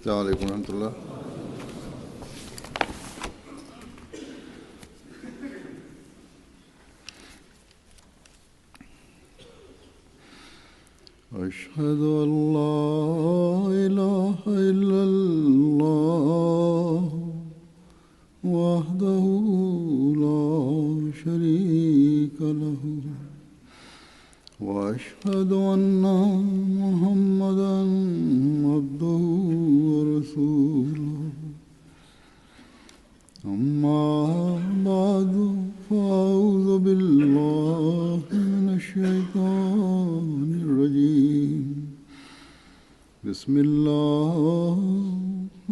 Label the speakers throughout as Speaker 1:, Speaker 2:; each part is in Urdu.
Speaker 1: السلام علیکم ورحمۃ اللہ. أشهد أن لا إله إلا الله وحده لا شريك له وأشهد أن محمدا عبده ورسوله. أما بعد فأعوذ بالله من الشيطان الرجيم. بسم الله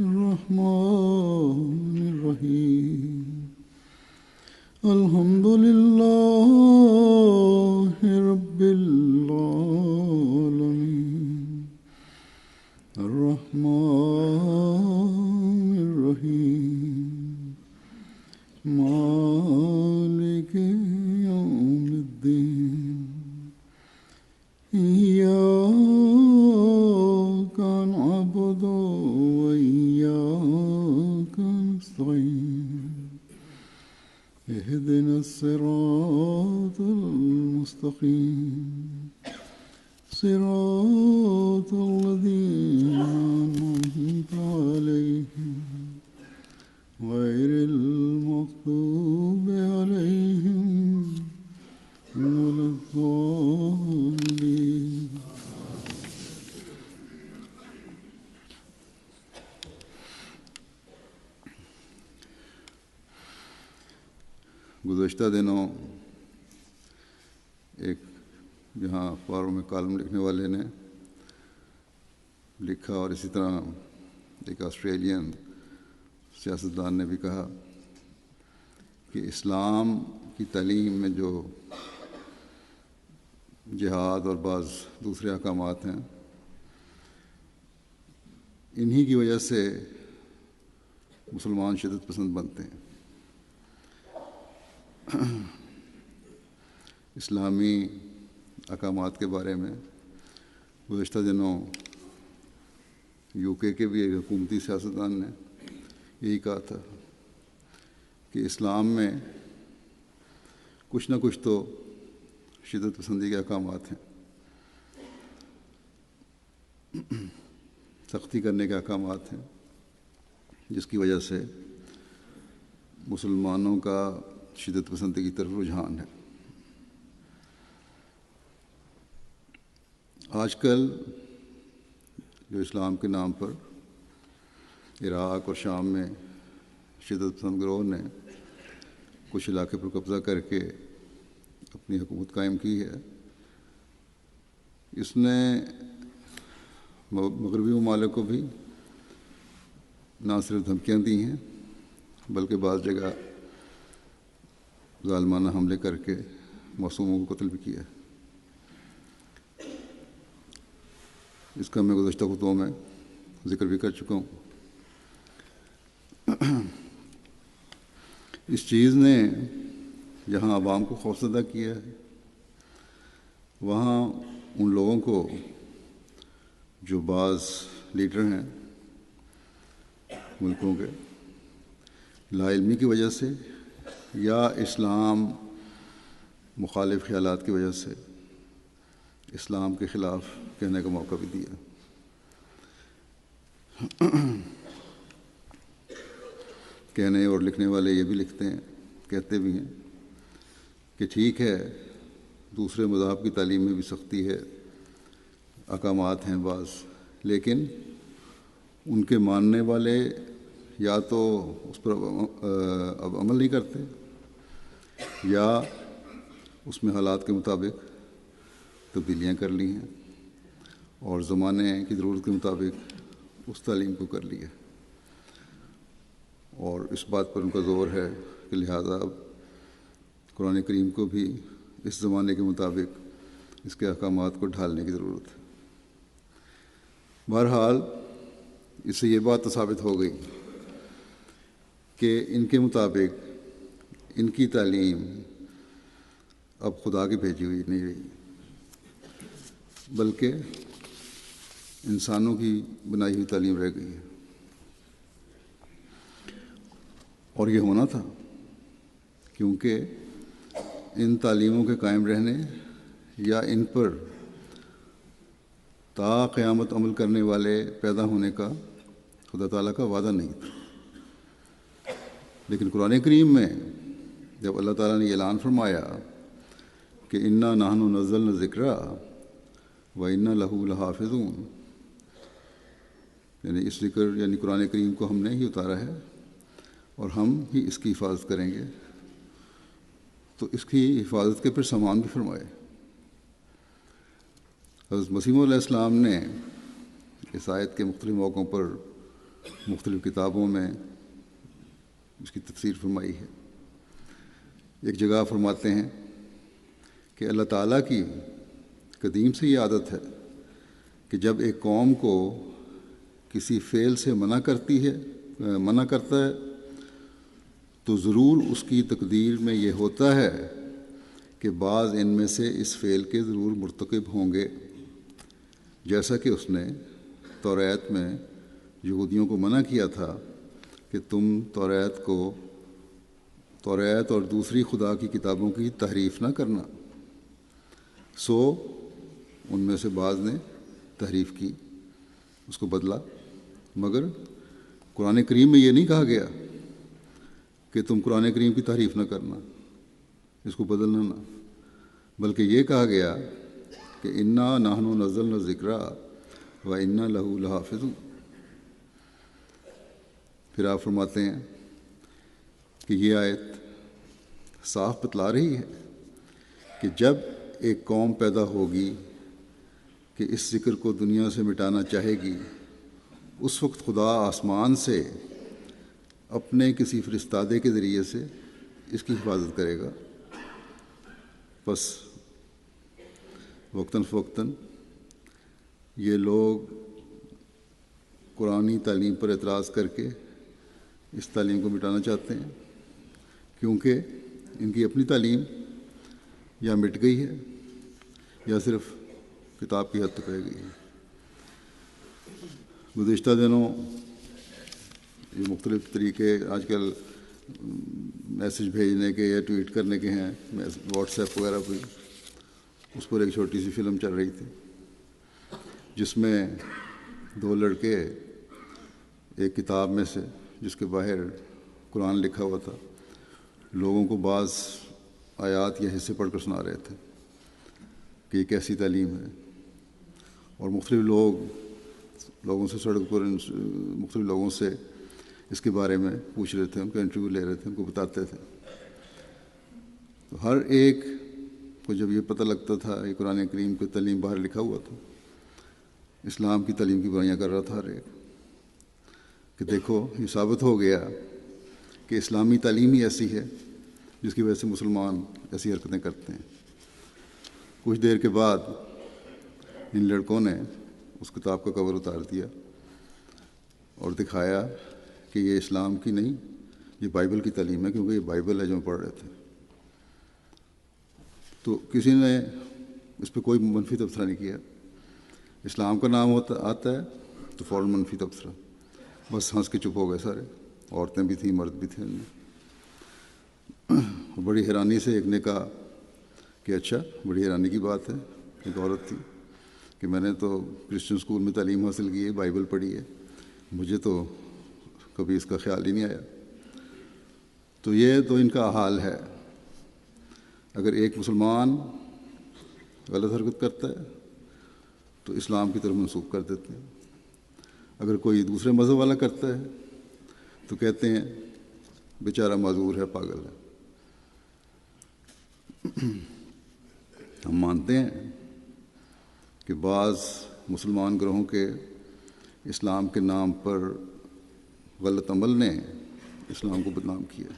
Speaker 1: الرحمن الرحيم. الحمد لله رب العالمين الرحمن الرحيم مالك يوم الدين. إياك نعبد وإياك نستعين. اهدنا الصراط المستقيم صراط الذين أنعمت عليهم غير المغضوب عليهم ولا الضالين. گزشتہ دنوں ایک جہاں اخباروں میں کالم لکھنے والے نے لکھا اور اسی طرح ایک آسٹریلین سیاستدان نے بھی کہا کہ اسلام کی تعلیم میں جو جہاد اور بعض دوسرے احکامات ہیں انہی کی وجہ سے مسلمان شدت پسند بنتے ہیں. اسلامی احکامات کے بارے میں گزشتہ دنوں UK کے بھی ایک حکومتی سیاستدان نے یہی کہا تھا کہ اسلام میں کچھ نہ کچھ تو شدت پسندی کے احکامات ہیں، سختی کرنے کے احکامات ہیں، جس کی وجہ سے مسلمانوں کا شدت پسندی کی طرف رجحان ہے. آج کل جو اسلام کے نام پر عراق اور شام میں شدت پسند گروہ نے کچھ علاقے پر قبضہ کر کے اپنی حکومت قائم کی ہے، اس نے مغربی ممالک کو بھی نہ صرف دھمکیاں دی ہیں بلکہ بعض جگہ ظالمانہ حملے کر کے معصوموں کو قتل بھی کیا ہے. اس کا میں گزشتہ خطبوں میں ذکر بھی کر چکا ہوں. اس چیز نے جہاں عوام کو خوفزدہ کیا ہے وہاں ان لوگوں کو جو بعض لیڈر ہیں ملکوں کے لا علمی کی وجہ سے یا اسلام مخالف خیالات کی وجہ سے اسلام کے خلاف کہنے کا موقع بھی دیا. کہنے اور لکھنے والے یہ بھی لکھتے ہیں، کہتے بھی ہیں کہ ٹھیک ہے دوسرے مذاہب کی تعلیم میں بھی سختی ہے، احکامات ہیں بعض، لیکن ان کے ماننے والے یا تو اس پر اب عمل نہیں کرتے یا اس میں حالات کے مطابق تبدیلیاں کر لی ہیں اور زمانے کی ضرورت کے مطابق اس تعلیم کو کر لیا، اور اس بات پر ان کا زور ہے کہ لہٰذا اب قرآن کریم کو بھی اس زمانے کے مطابق اس کے احکامات کو ڈھالنے کی ضرورت ہے. بہرحال اس سے یہ بات تو ثابت ہو گئی کہ ان کے مطابق ان کی تعلیم اب خدا کی بھیجی ہوئی نہیں رہی بلکہ انسانوں کی بنائی ہوئی تعلیم رہ گئی ہے. اور یہ ہونا تھا، کیونکہ ان تعلیموں کے قائم رہنے یا ان پر تا قیامت عمل کرنے والے پیدا ہونے کا خدا تعالیٰ کا وعدہ نہیں تھا۔ لیکن قرآن کریم میں جب اللہ تعالیٰ نے اعلان فرمایا کہ انا نحن نزلنا الذکر و انا لہ لحافظون، یعنی اس ذکر یعنی قرآن کریم کو ہم نے ہی اتارا ہے اور ہم ہی اس کی حفاظت کریں گے، تو اس کی حفاظت کے پھر سامان بھی فرمائے۔ حضرت مسیح علیہ السلام نے اس آیت کے مختلف موقعوں پر مختلف کتابوں میں اس کی تفسیر فرمائی ہے۔ ایک جگہ فرماتے ہیں کہ اللہ تعالیٰ کی قدیم سے یہ عادت ہے کہ جب ایک قوم کو کسی فعل سے منع کرتا ہے تو ضرور اس کی تقدیر میں یہ ہوتا ہے کہ بعض ان میں سے اس فعل کے ضرور مرتکب ہوں گے، جیسا کہ اس نے توریت میں یہودیوں کو منع کیا تھا کہ تم توریت اور دوسری خدا کی کتابوں کی تحریف نہ کرنا، سو ان میں سے بعض نے تحریف کی، اس کو بدلا۔ مگر قرآن کریم میں یہ نہیں کہا گیا کہ تم قرآن کریم کی تحریف نہ کرنا، اس کو بدلنا نہ، بلکہ یہ کہا گیا کہ انا نحن نزلنا الذکر و انا لہ لحافظون۔ پھر آپ فرماتے ہیں کہ یہ آیت صاف بتلا رہی ہے کہ جب ایک قوم پیدا ہوگی کہ اس ذکر کو دنیا سے مٹانا چاہے گی، اس وقت خدا آسمان سے اپنے کسی فرستادے کے ذریعے سے اس کی حفاظت کرے گا۔ بس وقتاً فوقتاً یہ لوگ قرآنی تعلیم پر اعتراض کر کے اس تعلیم کو مٹانا چاہتے ہیں، کیونکہ ان کی اپنی تعلیم یا مٹ گئی ہے یا صرف کتاب کی حد تک رہ گئی ہے۔ گزشتہ دنوں یہ مختلف طریقے آج کل میسج بھیجنے کے یا ٹویٹ کرنے کے ہیں، واٹس ایپ وغیرہ پہ، اس پر ایک چھوٹی سی فلم چل رہی تھی جس میں دو لڑکے ایک کتاب میں سے جس کے باہر قرآن لکھا ہوا تھا لوگوں کو بعض آیات یا حصے پڑھ کر سنا رہے تھے کہ یہ کیسی تعلیم ہے، اور مختلف لوگوں سے سڑک پر مختلف لوگوں سے اس کے بارے میں پوچھ رہے تھے، ان کا انٹرویو لے رہے تھے، ان کو بتاتے تھے۔ تو ہر ایک کو جب یہ پتہ لگتا تھا یہ قرآن کریم کی تعلیم باہر لکھا ہوا تھا، اسلام کی تعلیم کی برائیاں کر رہا تھا ہر ایک، کہ دیکھو یہ ثابت ہو گیا کہ اسلامی تعلیم ہی ایسی ہے جس کی وجہ سے مسلمان ایسی حرکتیں کرتے ہیں۔ کچھ دیر کے بعد ان لڑکوں نے اس کتاب کا کور اتار دیا اور دکھایا کہ یہ اسلام کی نہیں، یہ بائبل کی تعلیم ہے، کیونکہ یہ بائبل ہے جو ہم پڑھ رہے تھے۔ تو کسی نے اس پہ کوئی منفی تبصرہ نہیں کیا۔ اسلام کا نام آتا ہے تو فوراً منفی تبصرہ، بس ہنس کے چپ ہو گئے سارے، عورتیں بھی تھیں، مرد بھی تھے۔ بڑی حیرانی سے ایک نے کہا کہ اچھا، بڑی حیرانی کی بات ہے، ایک عورت تھی، کہ میں نے تو کرسچن اسکول میں تعلیم حاصل کی ہے، بائبل پڑھی ہے، مجھے تو کبھی اس کا خیال ہی نہیں آیا۔ تو یہ تو ان کا حال ہے، اگر ایک مسلمان غلط حرکت کرتا ہے تو اسلام کی طرف منسوخ کر دیتے ہیں، اگر کوئی دوسرے مذہب والا کرتا ہے تو کہتے ہیں بیچارہ معذور ہے، پاگل ہے۔ ہم مانتے ہیں کہ بعض مسلمان گروہوں کے اسلام کے نام پر غلط عمل نے اسلام کو بدنام کیا،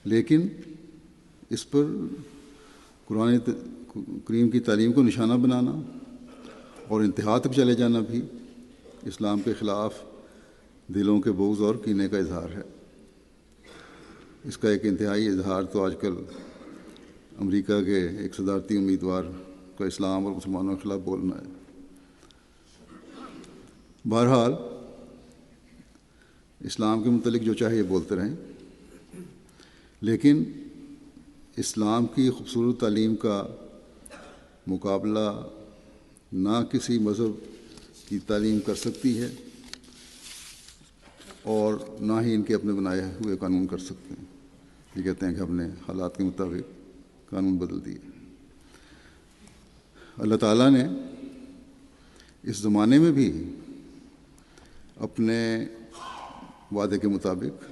Speaker 1: لیکن اس پر قرآن کریم کی تعلیم کو نشانہ بنانا اور انتہا تک چلے جانا بھی اسلام کے خلاف دلوں کے بغض اور کینے کا اظہار ہے۔ اس کا ایک انتہائی اظہار تو آج کل امریکہ کے ایک صدارتی امیدوار کا اسلام اور مسلمانوں کے خلاف بولنا ہے۔ بہرحال اسلام کے متعلق جو چاہے یہ بولتے رہیں، لیکن اسلام کی خوبصورت تعلیم کا مقابلہ نہ کسی مذہب کی تعلیم کر سکتی ہے اور نہ ہی ان کے اپنے بنائے ہوئے قانون کر سکتے ہیں۔ یہ کہتے ہیں کہ ہم نے حالات کے مطابق قانون بدل دیے۔ اللہ تعالیٰ نے اس زمانے میں بھی اپنے وعدے کے مطابق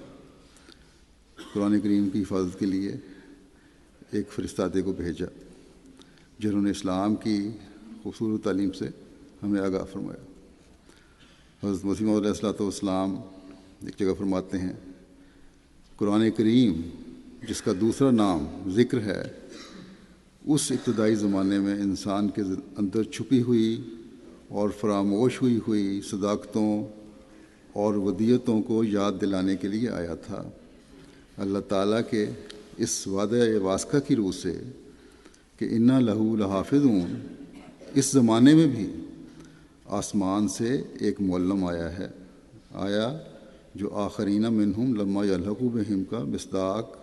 Speaker 1: قرآن کریم کی حفاظت کے لیے ایک فرستادے کو بھیجا، جنہوں نے اسلام کی خوبصورت تعلیم سے ہمیں آگاہ فرمایا۔ حضرت مسیح موعود علیہ الصلوۃ والسلام ایک جگہ فرماتے ہیں، قرآن کریم جس کا دوسرا نام ذکر ہے، اس ابتدائی زمانے میں انسان کے اندر چھپی ہوئی اور فراموش ہوئی صداقتوں اور ودیتوں کو یاد دلانے کے لیے آیا تھا۔ اللہ تعالیٰ کے اس وعدہ واسقہ کی روح سے کہ انا لہو لحافظون، اس زمانے میں بھی آسمان سے ایک معلم آیا جو آخرین منہم لما یلحقوا بہم کا مصداق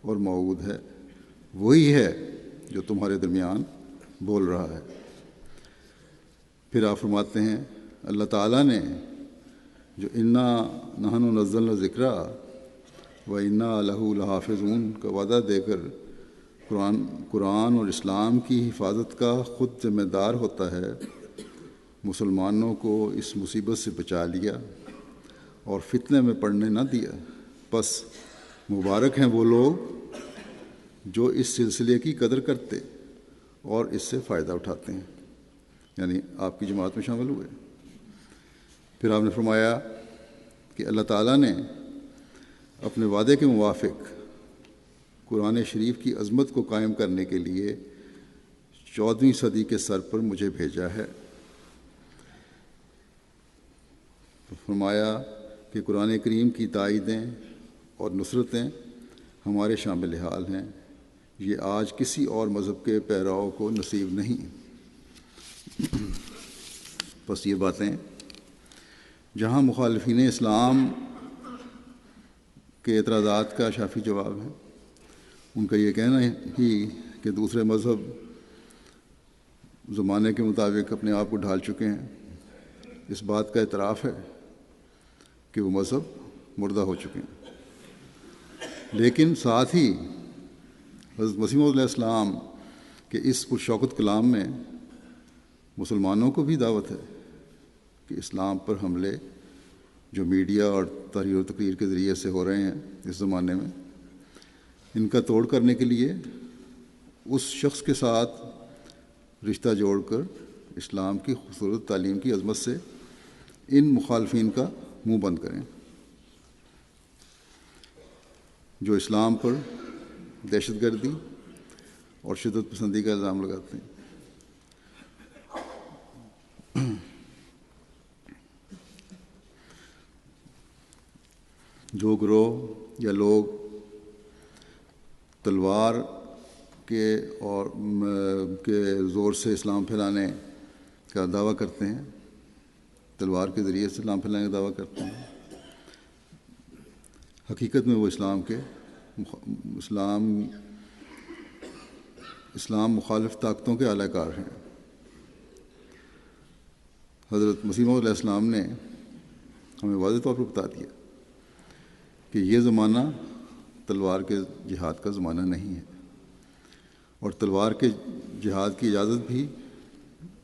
Speaker 1: اور موعود ہے، وہی ہے جو تمہارے درمیان بول رہا ہے۔ پھر آپ فرماتے ہیں، اللہ تعالیٰ نے جو انا نحن نزلنا ذکر و انا لہو لحافظون کا وعدہ دے کر قرآن اور اسلام کی حفاظت کا خود ذمہ دار ہوتا ہے، مسلمانوں کو اس مصیبت سے بچا لیا اور فتنے میں پڑنے نہ دیا۔ بس مبارک ہیں وہ لوگ جو اس سلسلے کی قدر کرتے اور اس سے فائدہ اٹھاتے ہیں، یعنی آپ کی جماعت میں شامل ہوئے۔ پھر آپ نے فرمایا کہ اللہ تعالیٰ نے اپنے وعدے کے موافق قرآن شریف کی عظمت کو قائم کرنے کے لیے 14ویں صدی کے سر پر مجھے بھیجا ہے۔ فرمایا کہ قرآن کریم کی تائیدیں اور نصرتیں ہمارے شامل حال ہیں، یہ آج کسی اور مذہب کے پیراؤں کو نصیب نہیں۔ بس یہ باتیں جہاں مخالفین اسلام کے اعتراضات کا شافی جواب ہے۔ ان کا یہ کہنا ہی کہ دوسرے مذہب زمانے کے مطابق اپنے آپ کو ڈھال چکے ہیں، اس بات کا اعتراف ہے کہ وہ مذہب مردہ ہو چکے ہیں۔ لیکن ساتھ ہی حضرت مسیح موعود علیہ السلام کے اس پرشوکت کلام میں مسلمانوں کو بھی دعوت ہے کہ اسلام پر حملے جو میڈیا اور تحریر و تقریر کے ذریعے سے ہو رہے ہیں اس زمانے میں، ان کا توڑ کرنے کے لیے اس شخص کے ساتھ رشتہ جوڑ کر اسلام کی خوبصورت تعلیم کی عظمت سے ان مخالفین کا منہ بند کریں جو اسلام پر دہشت گردی اور شدت پسندی کا الزام لگاتے ہیں۔ جو گروہ یا لوگ تلوار کے زور سے اسلام پھیلانے کا دعویٰ کرتے ہیں، تلوار کے ذریعے سے اسلام پھیلانے کا دعویٰ کرتے ہیں، حقیقت میں وہ اسلام مخالف طاقتوں کے اعلی کار ہیں۔ حضرت مسیح موعود علیہ السلام نے ہمیں واضح طور پر بتا دیا کہ یہ زمانہ تلوار کے جہاد کا زمانہ نہیں ہے، اور تلوار کے جہاد کی اجازت بھی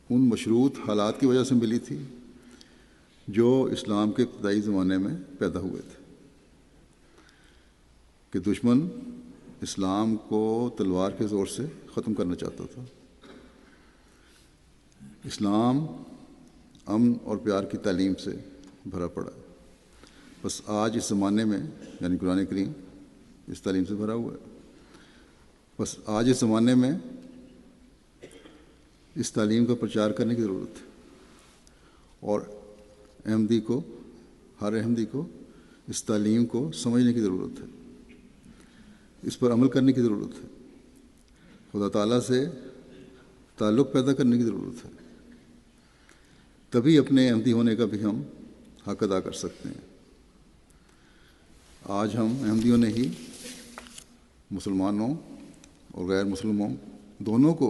Speaker 1: ان مشروط حالات کی وجہ سے ملی تھی جو اسلام کے ابتدائی زمانے میں پیدا ہوئے تھے، کہ دشمن اسلام کو تلوار کے زور سے ختم کرنا چاہتا تھا۔ اسلام امن اور پیار کی تعلیم سے بھرا پڑا ہے، بس آج اس زمانے میں یعنی قرآن کریم اس تعلیم سے بھرا ہوا ہے۔ بس آج اس زمانے میں اس تعلیم کا پرچار کرنے کی ضرورت ہے، اور ہر احمدی کو اس تعلیم کو سمجھنے کی ضرورت ہے، اس پر عمل کرنے کی ضرورت ہے، خدا تعالیٰ سے تعلق پیدا کرنے کی ضرورت ہے، تبھی اپنے احمدی ہونے کا بھی ہم حق ادا کر سکتے ہیں۔ آج ہم احمدیوں نے ہی مسلمانوں اور غیر مسلموں دونوں کو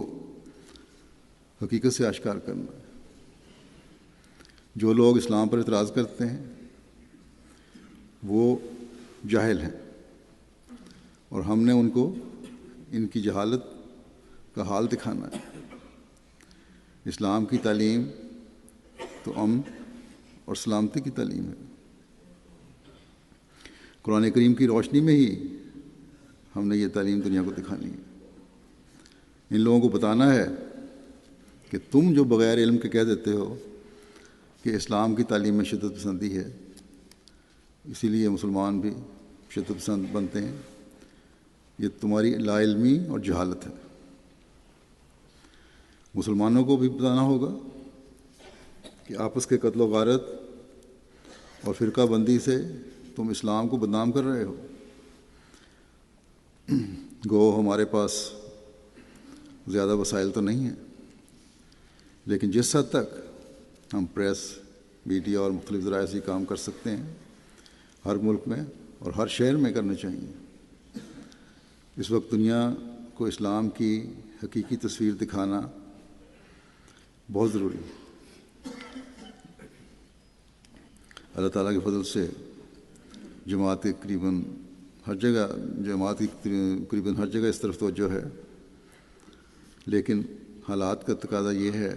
Speaker 1: حقیقت سے آشکار کرنا ہے۔ جو لوگ اسلام پر اعتراض کرتے ہیں وہ جاہل ہیں، اور ہم نے ان کو ان کی جہالت کا حال دکھانا ہے۔ اسلام کی تعلیم تو امن اور سلامتی کی تعلیم ہے۔ قرآن کریم کی روشنی میں ہی ہم نے یہ تعلیم دنیا کو دکھانی ہے۔ ان لوگوں کو بتانا ہے کہ تم جو بغیر علم کے کہہ دیتے ہو کہ اسلام کی تعلیم میں شدت پسندی ہے، اسی لیے مسلمان بھی شدت پسند بنتے ہیں، یہ تمہاری لا علمی اور جہالت ہے۔ مسلمانوں کو بھی بتانا ہوگا کہ آپس کے قتل و غارت اور فرقہ بندی سے تم اسلام کو بدنام کر رہے ہو۔ گو ہمارے پاس زیادہ وسائل تو نہیں ہیں، لیکن جس حد تک ہم پریس، میڈیا اور مختلف ذرائع سے کام کر سکتے ہیں، ہر ملک میں اور ہر شہر میں کرنا چاہیے۔ اس وقت دنیا کو اسلام کی حقیقی تصویر دکھانا بہت ضروری ہے۔ اللہ تعالیٰ کے فضل سے جماعت کی تقریباً ہر جگہ اس طرف توجہ ہے، لیکن حالات کا تقاضا یہ ہے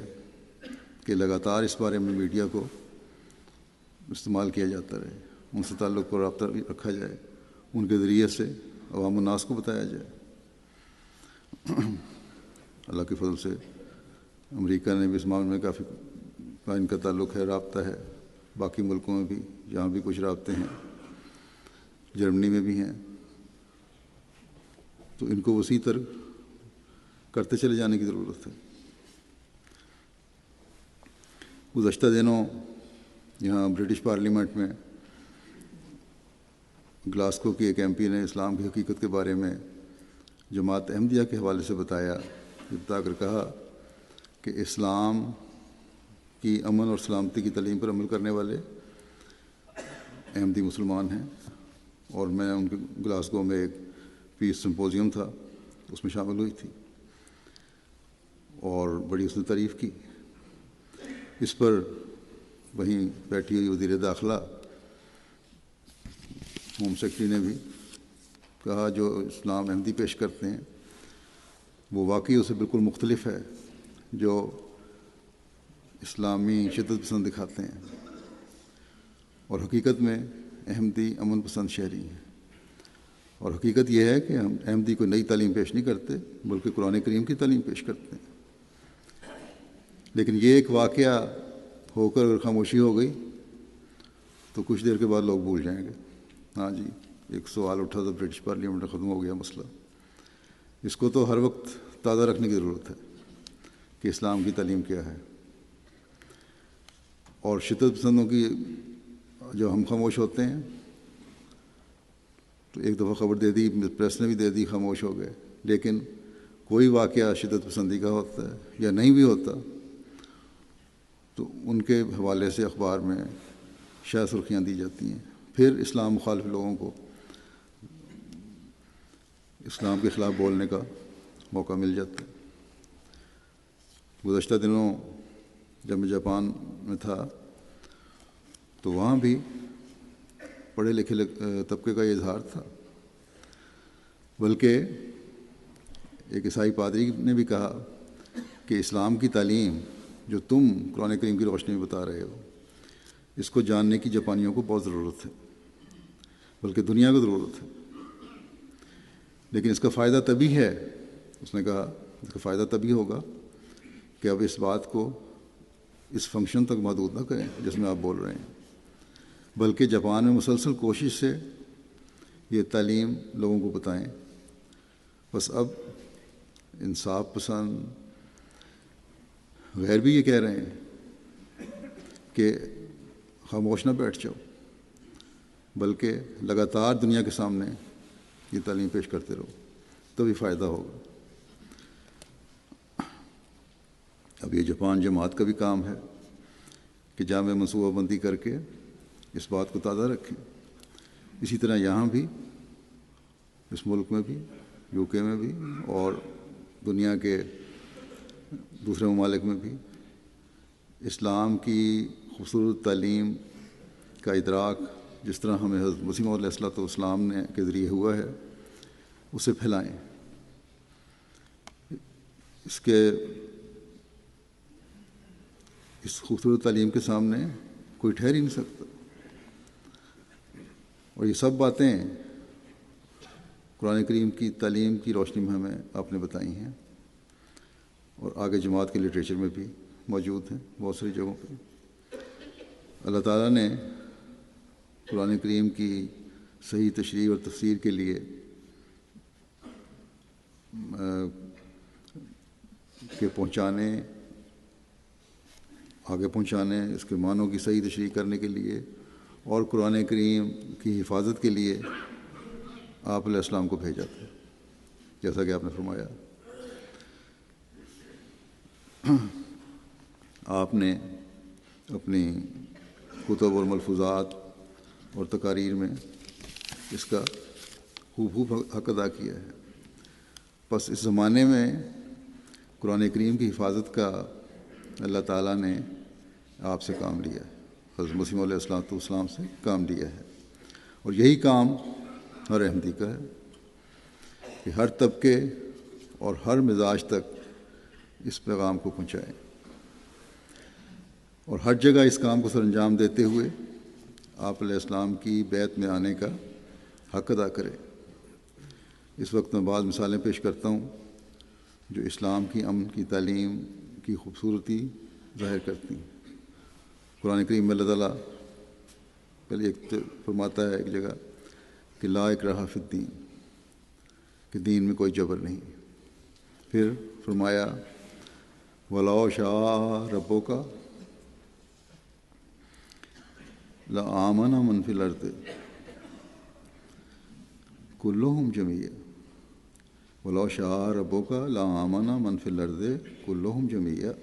Speaker 1: کہ لگاتار اس بارے میں میڈیا کو استعمال کیا جاتا رہے، ان سے تعلق پر رابطہ رکھا جائے، ان کے ذریعے سے عوام الناس کو بتایا جائے۔ اللہ کے فضل سے امریکہ نے بھی اس معاملے میں کافی ان کا تعلق ہے، رابطہ ہے، باقی ملکوں میں بھی جہاں بھی کچھ رابطے ہیں، جرمنی میں بھی ہیں، تو ان کو وسیع تر کرتے چلے جانے کی ضرورت ہے۔ گزشتہ دنوں یہاں برٹش پارلیمنٹ میں گلاسکو کی ایک ایم پی نے اسلام کی حقیقت کے بارے میں جماعت احمدیہ کے حوالے سے بتا کر کہا کہ اسلام کی امن اور سلامتی کی تعلیم پر عمل کرنے والے احمدی مسلمان ہیں، اور میں ان کے گلاسگو میں ایک پیس سمپوزیم تھا، اس میں شامل ہوئی تھی اور بڑی اس نے تعریف کی۔ اس پر وہیں بیٹھی ہوئی وزیر داخلہ ہوم سیکرٹری نے بھی کہا جو اسلام احمدی پیش کرتے ہیں وہ واقعی اسے بالکل مختلف ہے جو اسلامی شدت پسند دکھاتے ہیں، اور حقیقت میں احمدی امن پسند شہری ہیں۔ اور حقیقت یہ ہے کہ ہم احمدی کوئی نئی تعلیم پیش نہیں کرتے، بلکہ قرآن کریم کی تعلیم پیش کرتے ہیں۔ لیکن یہ ایک واقعہ ہو کر اگر خاموشی ہو گئی تو کچھ دیر کے بعد لوگ بھول جائیں گے۔ ہاں جی، ایک سوال اٹھا تھا برٹش پارلیمنٹ میں، ختم ہو گیا مسئلہ۔ اس کو تو ہر وقت تازہ رکھنے کی ضرورت ہے کہ اسلام کی تعلیم کیا ہے۔ اور شدت پسندوں کی جو ہم خاموش ہوتے ہیں تو ایک دفعہ خبر دے دی، پریس نے بھی دے دی، خاموش ہو گئے، لیکن کوئی واقعہ شدت پسندی کا ہوتا ہے یا نہیں بھی ہوتا تو ان کے حوالے سے اخبار میں شائع سرخیاں دی جاتی ہیں، پھر اسلام مخالف لوگوں کو اسلام کے خلاف بولنے کا موقع مل جاتا ہے۔ گزشتہ دنوں جب میں جاپان میں تھا تو وہاں بھی پڑھے لکھے طبقے کا یہ اظہار تھا، بلکہ ایک عیسائی پادری نے بھی کہا کہ اسلام کی تعلیم جو تم قرآن کریم کی روشنی میں بتا رہے ہو، اس کو جاننے کی جاپانیوں کو بہت ضرورت ہے، بلکہ دنیا کو ضرورت ہے۔ لیکن اس کا فائدہ تبھی ہے، اس نے کہا، اس کا فائدہ تبھی ہوگا کہ اب اس بات کو اس فنکشن تک محدود نہ کریں جس میں آپ بول رہے ہیں، بلکہ جاپان میں مسلسل کوشش سے یہ تعلیم لوگوں کو بتائیں۔ بس اب انصاف پسند غیر بھی یہ کہہ رہے ہیں کہ خاموش نہ بیٹھ جاؤ، بلکہ لگاتار دنیا کے سامنے یہ تعلیم پیش کرتے رہو، تبھی فائدہ ہوگا۔ اب یہ جاپان جماعت کا بھی کام ہے کہ جامع منصوبہ بندی کر کے اس بات کو تازہ رکھیں اسی طرح یہاں بھی، اس ملک میں بھی، یو کے میں بھی، اور دنیا کے دوسرے ممالک میں بھی اسلام کی خوبصورت تعلیم کا ادراک جس طرح ہمیں حضرت مسیح موعود علیہ الصلوۃ والسلام نے کے ذریعے ہوا ہے اسے پھیلائیں۔ اس خوبصورت تعلیم کے سامنے کوئی ٹھہر ہی نہیں سکتا، اور یہ سب باتیں قرآن کریم کی تعلیم کی روشنی میں ہمیں آپ نے بتائی ہیں، اور آگے جماعت کے لٹریچر میں بھی موجود ہیں بہت ساری جگہوں پہ۔ اللہ تعالیٰ نے قرآن کریم کی صحیح تشریح اور تفسیر کے لیے آگے پہنچانے، اس کے معنوں کی صحیح تشریح کرنے کے لیے اور قرآن کریم کی حفاظت کے لیے آپ علیہ السلام کو بھیجا تھا، جیسا کہ آپ نے فرمایا۔ آپ نے اپنی کتب اور ملفوظات اور تقاریر میں اس کا خوب حق ادا کیا ہے۔ بس اس زمانے میں قرآن کریم کی حفاظت کا اللہ تعالیٰ نے آپ سے کام لیا ہے، حضرت مسیح موعود علیہ السلام سے کام لیا ہے، اور یہی کام ہر احمدی کا ہے کہ ہر طبقے اور ہر مزاج تک اس پیغام کو پہنچائیں، اور ہر جگہ اس کام کو سر انجام دیتے ہوئے آپ علیہ السلام کی بیعت میں آنے کا حق ادا کرے۔ اس وقت میں بعض مثالیں پیش کرتا ہوں جو اسلام کی امن کی تعلیم کی خوبصورتی ظاہر کرتی ہیں۔ قرآن کریم میں اللہ تعالیٰ پہلے ایک فرماتا ہے ایک جگہ کہ لا اکراہ فی الدین، کہ دین میں کوئی جبر نہیں۔ پھر فرمایا وَلَوْ شَاءَ رَبُّكَ لَآمَنَ مَنْ فِي الْأَرْضِ كُلُّهُمْ جَمِيعًا وَلَوْ شَاءَ رَبُّكَ لَآمَنَ مَنْ فِي الْأَرْضِ كُلُّهُمْ جَمِيعًا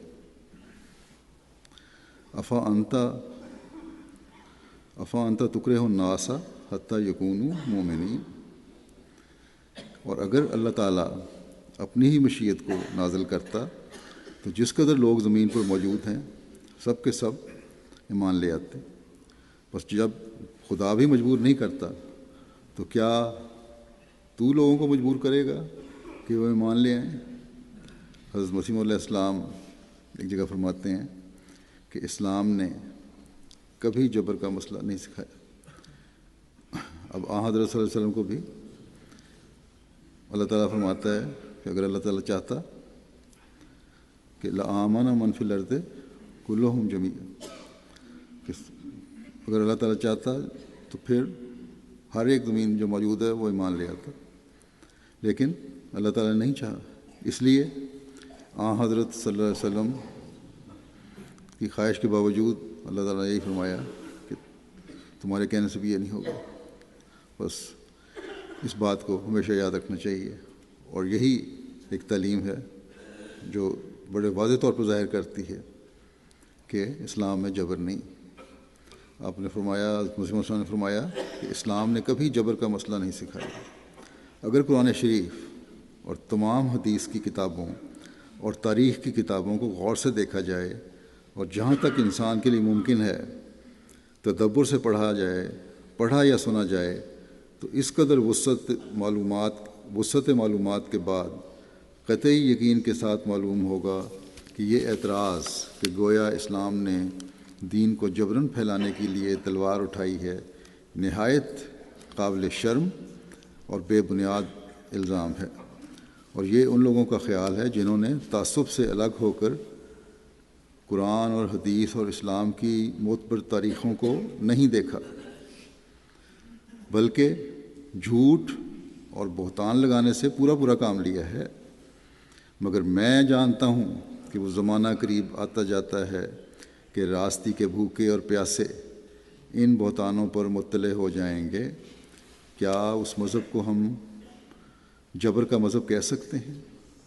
Speaker 1: أَفَأَنْتَ تُكْرِهُ النَّاسَ حَتَّى يَكُونُوا مُؤْمِنِينَ۔ اور اگر اللہ تعالیٰ اپنی ہی مشیت کو نازل کرتا تو جس قدر لوگ زمین پر موجود ہیں سب کے سب ایمان لے آتے، بس جب خدا بھی مجبور نہیں کرتا تو کیا تو لوگوں کو مجبور کرے گا کہ وہ ایمان لے آئیں؟ حضرت مسیح موعود علیہ السلام ایک جگہ فرماتے ہیں کہ اسلام نے کبھی جبر کا مسئلہ نہیں سکھایا۔ اب حضرت صلی اللہ علیہ وسلم کو بھی اللہ تعالیٰ فرماتا ہے کہ اگر اللہ تعالیٰ چاہتا کہ لآمن من فی الارض کلہم جمیعا، اگر اللہ تعالیٰ چاہتا تو پھر ہر ایک زمین جو موجود ہے وہ ایمان لے آتا، لیکن اللہ تعالیٰ نے نہیں چاہا، اس لیے حضرت صلی اللہ علیہ وسلم کی خواہش کے باوجود اللہ تعالیٰ نے یہی فرمایا کہ تمہارے کہنے سے بھی یہ نہیں ہوگا۔ بس اس بات کو ہمیشہ یاد رکھنا چاہیے، اور یہی ایک تعلیم ہے جو بڑے واضح طور پر ظاہر کرتی ہے کہ اسلام میں جبر نہیں۔ آپ نے فرمایا، مسلم نے فرمایا کہ اسلام نے کبھی جبر کا مسئلہ نہیں سکھایا۔ اگر قرآن شریف اور تمام حدیث کی کتابوں اور تاریخ کی کتابوں کو غور سے دیکھا جائے اور جہاں تک انسان کے لیے ممکن ہے تدبر سے پڑھا یا سنا جائے تو اس قدر وسعت معلومات کے بعد قطعی یقین کے ساتھ معلوم ہوگا کہ یہ اعتراض کہ گویا اسلام نے دین کو جبراً پھیلانے کے لیے تلوار اٹھائی ہے نہایت قابل شرم اور بے بنیاد الزام ہے، اور یہ ان لوگوں کا خیال ہے جنہوں نے تعصب سے الگ ہو کر قرآن اور حدیث اور اسلام کی معتبر تاریخوں کو نہیں دیکھا، بلکہ جھوٹ اور بہتان لگانے سے پورا کام لیا ہے۔ مگر میں جانتا ہوں کہ وہ زمانہ قریب آتا جاتا ہے کہ راستی کے بھوکے اور پیاسے ان بہتانوں پر مطلع ہو جائیں گے۔ کیا اس مذہب کو ہم جبر کا مذہب کہہ سکتے ہیں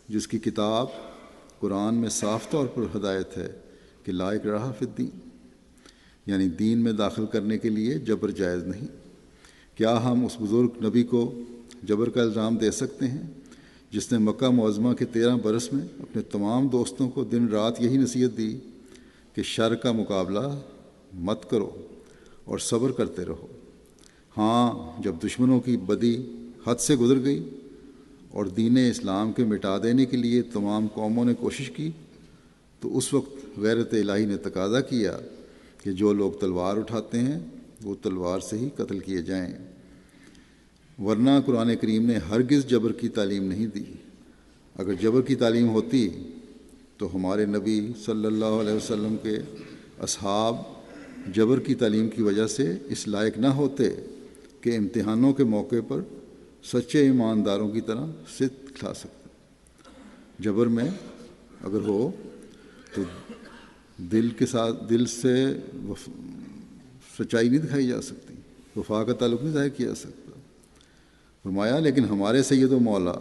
Speaker 1: جس کی کتاب قرآن میں صاف طور پر ہدایت ہے کہ لا اکراہ فی الدین، یعنی دین میں داخل کرنے کے لیے جبر جائز نہیں؟ کیا ہم اس بزرگ نبی کو جبر کا الزام دے سکتے ہیں جس نے مکہ معظمہ کے 13 برس میں اپنے تمام دوستوں کو دن رات یہی نصیحت دی کہ شر کا مقابلہ مت کرو اور صبر کرتے رہو؟ ہاں، جب دشمنوں کی بدی حد سے گزر گئی اور دین اسلام کے مٹا دینے کے لیے تمام قوموں نے کوشش کی تو اس وقت غیرت الہی نے تقاضا کیا کہ جو لوگ تلوار اٹھاتے ہیں وہ تلوار سے ہی قتل کیے جائیں، ورنہ قرآن کریم نے ہرگز جبر کی تعلیم نہیں دی۔ اگر جبر کی تعلیم ہوتی تو ہمارے نبی صلی اللہ علیہ وسلم کے اصحاب جبر کی تعلیم کی وجہ سے اس لائق نہ ہوتے کہ امتحانوں کے موقع پر سچے ایمانداروں کی طرح صدق کھلا سکتے۔ جبر میں اگر ہو تو دل سے سچائی نہیں دکھائی جا سکتی، وفا کا تعلق نہیں ظاہر کیا جا سکتا۔ فرمایا لیکن ہمارے سید و مولا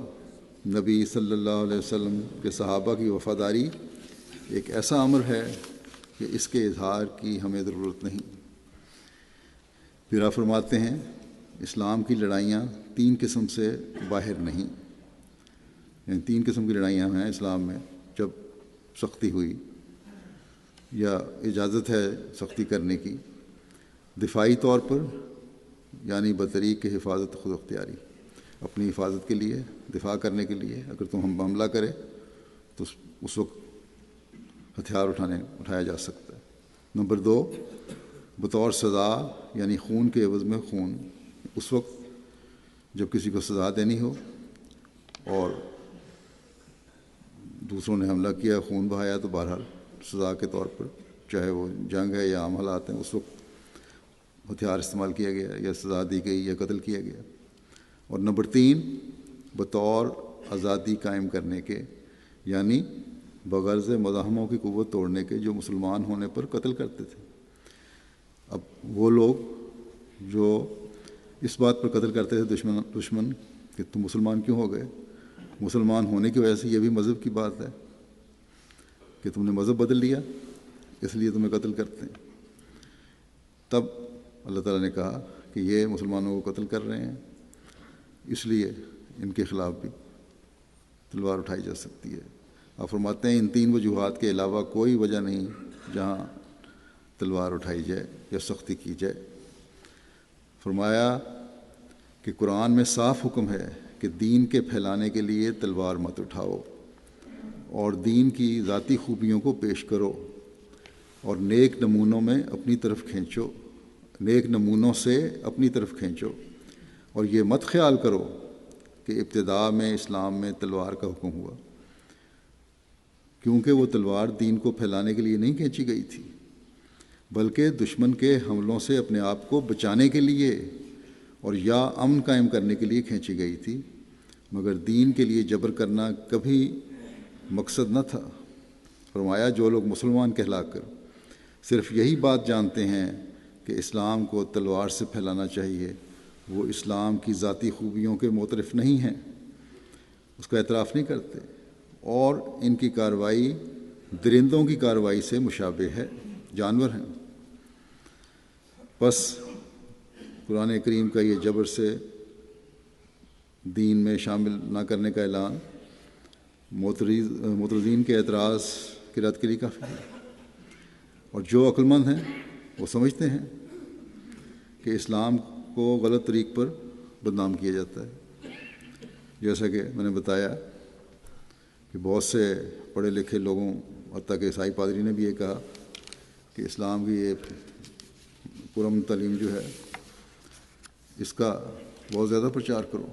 Speaker 1: نبی صلی اللہ علیہ وسلم کے صحابہ کی وفاداری ایک ایسا امر ہے کہ اس کے اظہار کی ہمیں ضرورت نہیں۔ پھر آپ فرماتے ہیں اسلام کی لڑائیاں 3 قسم سے باہر نہیں، یعنی 3 قسم کی لڑائیاں ہیں اسلام میں۔ جب سختی ہوئی یا اجازت ہے سختی کرنے کی، دفاعی طور پر یعنی بطریق کے حفاظت خود اختیاری، اپنی حفاظت کے لیے، دفاع کرنے کے لیے اگر تم حملہ کرے تو اس وقت ہتھیار اٹھایا جا سکتا ہے۔ نمبر 2، بطور سزا یعنی خون کے عوض میں خون، اس وقت جب کسی کو سزا دینی ہو اور دوسروں نے حملہ کیا، خون بہایا، تو بہرحال سزا کے طور پر چاہے وہ جنگ ہے یا عام حالات ہیں، اس وقت ہتھیار استعمال کیا گیا یا سزا دی گئی یا قتل کیا گیا۔ اور نمبر 3، بطور آزادی قائم کرنے کے، یعنی بغرض مزاحموں کی قوت توڑنے کے، جو مسلمان ہونے پر قتل کرتے تھے۔ اب وہ لوگ جو اس بات پر قتل کرتے تھے دشمن کہ تم مسلمان کیوں ہو گئے، مسلمان ہونے کی وجہ سے یہ بھی مذہب کی بات ہے کہ تم نے مذہب بدل لیا اس لیے تمہیں قتل کرتے ہیں۔ تب اللہ تعالیٰ نے کہا کہ یہ مسلمانوں کو قتل کر رہے ہیں، اس لیے ان کے خلاف بھی تلوار اٹھائی جا سکتی ہے۔ آپ فرماتے ہیں ان 3 وجوہات کے علاوہ کوئی وجہ نہیں جہاں تلوار اٹھائی جائے یا سختی کی جائے۔ فرمایا کہ قرآن میں صاف حکم ہے کہ دین کے پھیلانے کے لیے تلوار مت اٹھاؤ اور دین کی ذاتی خوبیوں کو پیش کرو اور نیک نمونوں سے اپنی طرف کھینچو، اور یہ مت خیال کرو کہ ابتداء میں اسلام میں تلوار کا حکم ہوا، کیونکہ وہ تلوار دین کو پھیلانے کے لیے نہیں کھینچی گئی تھی، بلکہ دشمن کے حملوں سے اپنے آپ کو بچانے کے لیے اور یا امن قائم کرنے کے لیے کھینچی گئی تھی، مگر دین کے لیے جبر کرنا کبھی مقصد نہ تھا۔ فرمایا جو لوگ مسلمان کہلا کر صرف یہی بات جانتے ہیں کہ اسلام کو تلوار سے پھیلانا چاہیے، وہ اسلام کی ذاتی خوبیوں کے معترف نہیں ہیں، اس کا اعتراف نہیں کرتے، اور ان کی کارروائی درندوں کی کارروائی سے مشابہ ہے، جانور ہیں۔ بس قرآن کریم کا یہ جبر سے دین میں شامل نہ کرنے کا اعلان معترضین کے اعتراض کی رد کے لیے کافی ہے، اور جو عقل مند ہیں وہ سمجھتے ہیں کہ اسلام کو غلط طریق پر بدنام کیا جاتا ہے۔ جیسا کہ میں نے بتایا کہ بہت سے پڑھے لکھے لوگوں، حتیٰ کہ عیسائی پادری نے بھی یہ کہا کہ اسلام کی یہ پرامن تعلیم جو ہے اس کا بہت زیادہ پرچار کرو،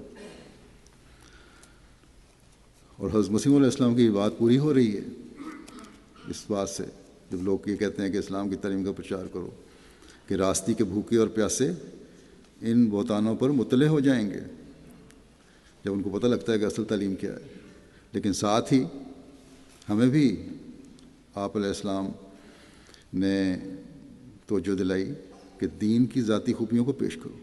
Speaker 1: اور حضرت مسیح علیہ السلام کی بات پوری ہو رہی ہے اس بات سے جب لوگ یہ کہتے ہیں کہ اسلام کی تعلیم کا پرچار کرو کہ راستی کے بھوکے اور پیاسے ان بہتانوں پر مطلع ہو جائیں گے جب ان کو پتہ لگتا ہے کہ اصل تعلیم کیا ہے۔ لیکن ساتھ ہی ہمیں بھی آپ علیہ السلام نے توجہ دلائی کہ دین کی ذاتی خوبیوں کو پیش کرو،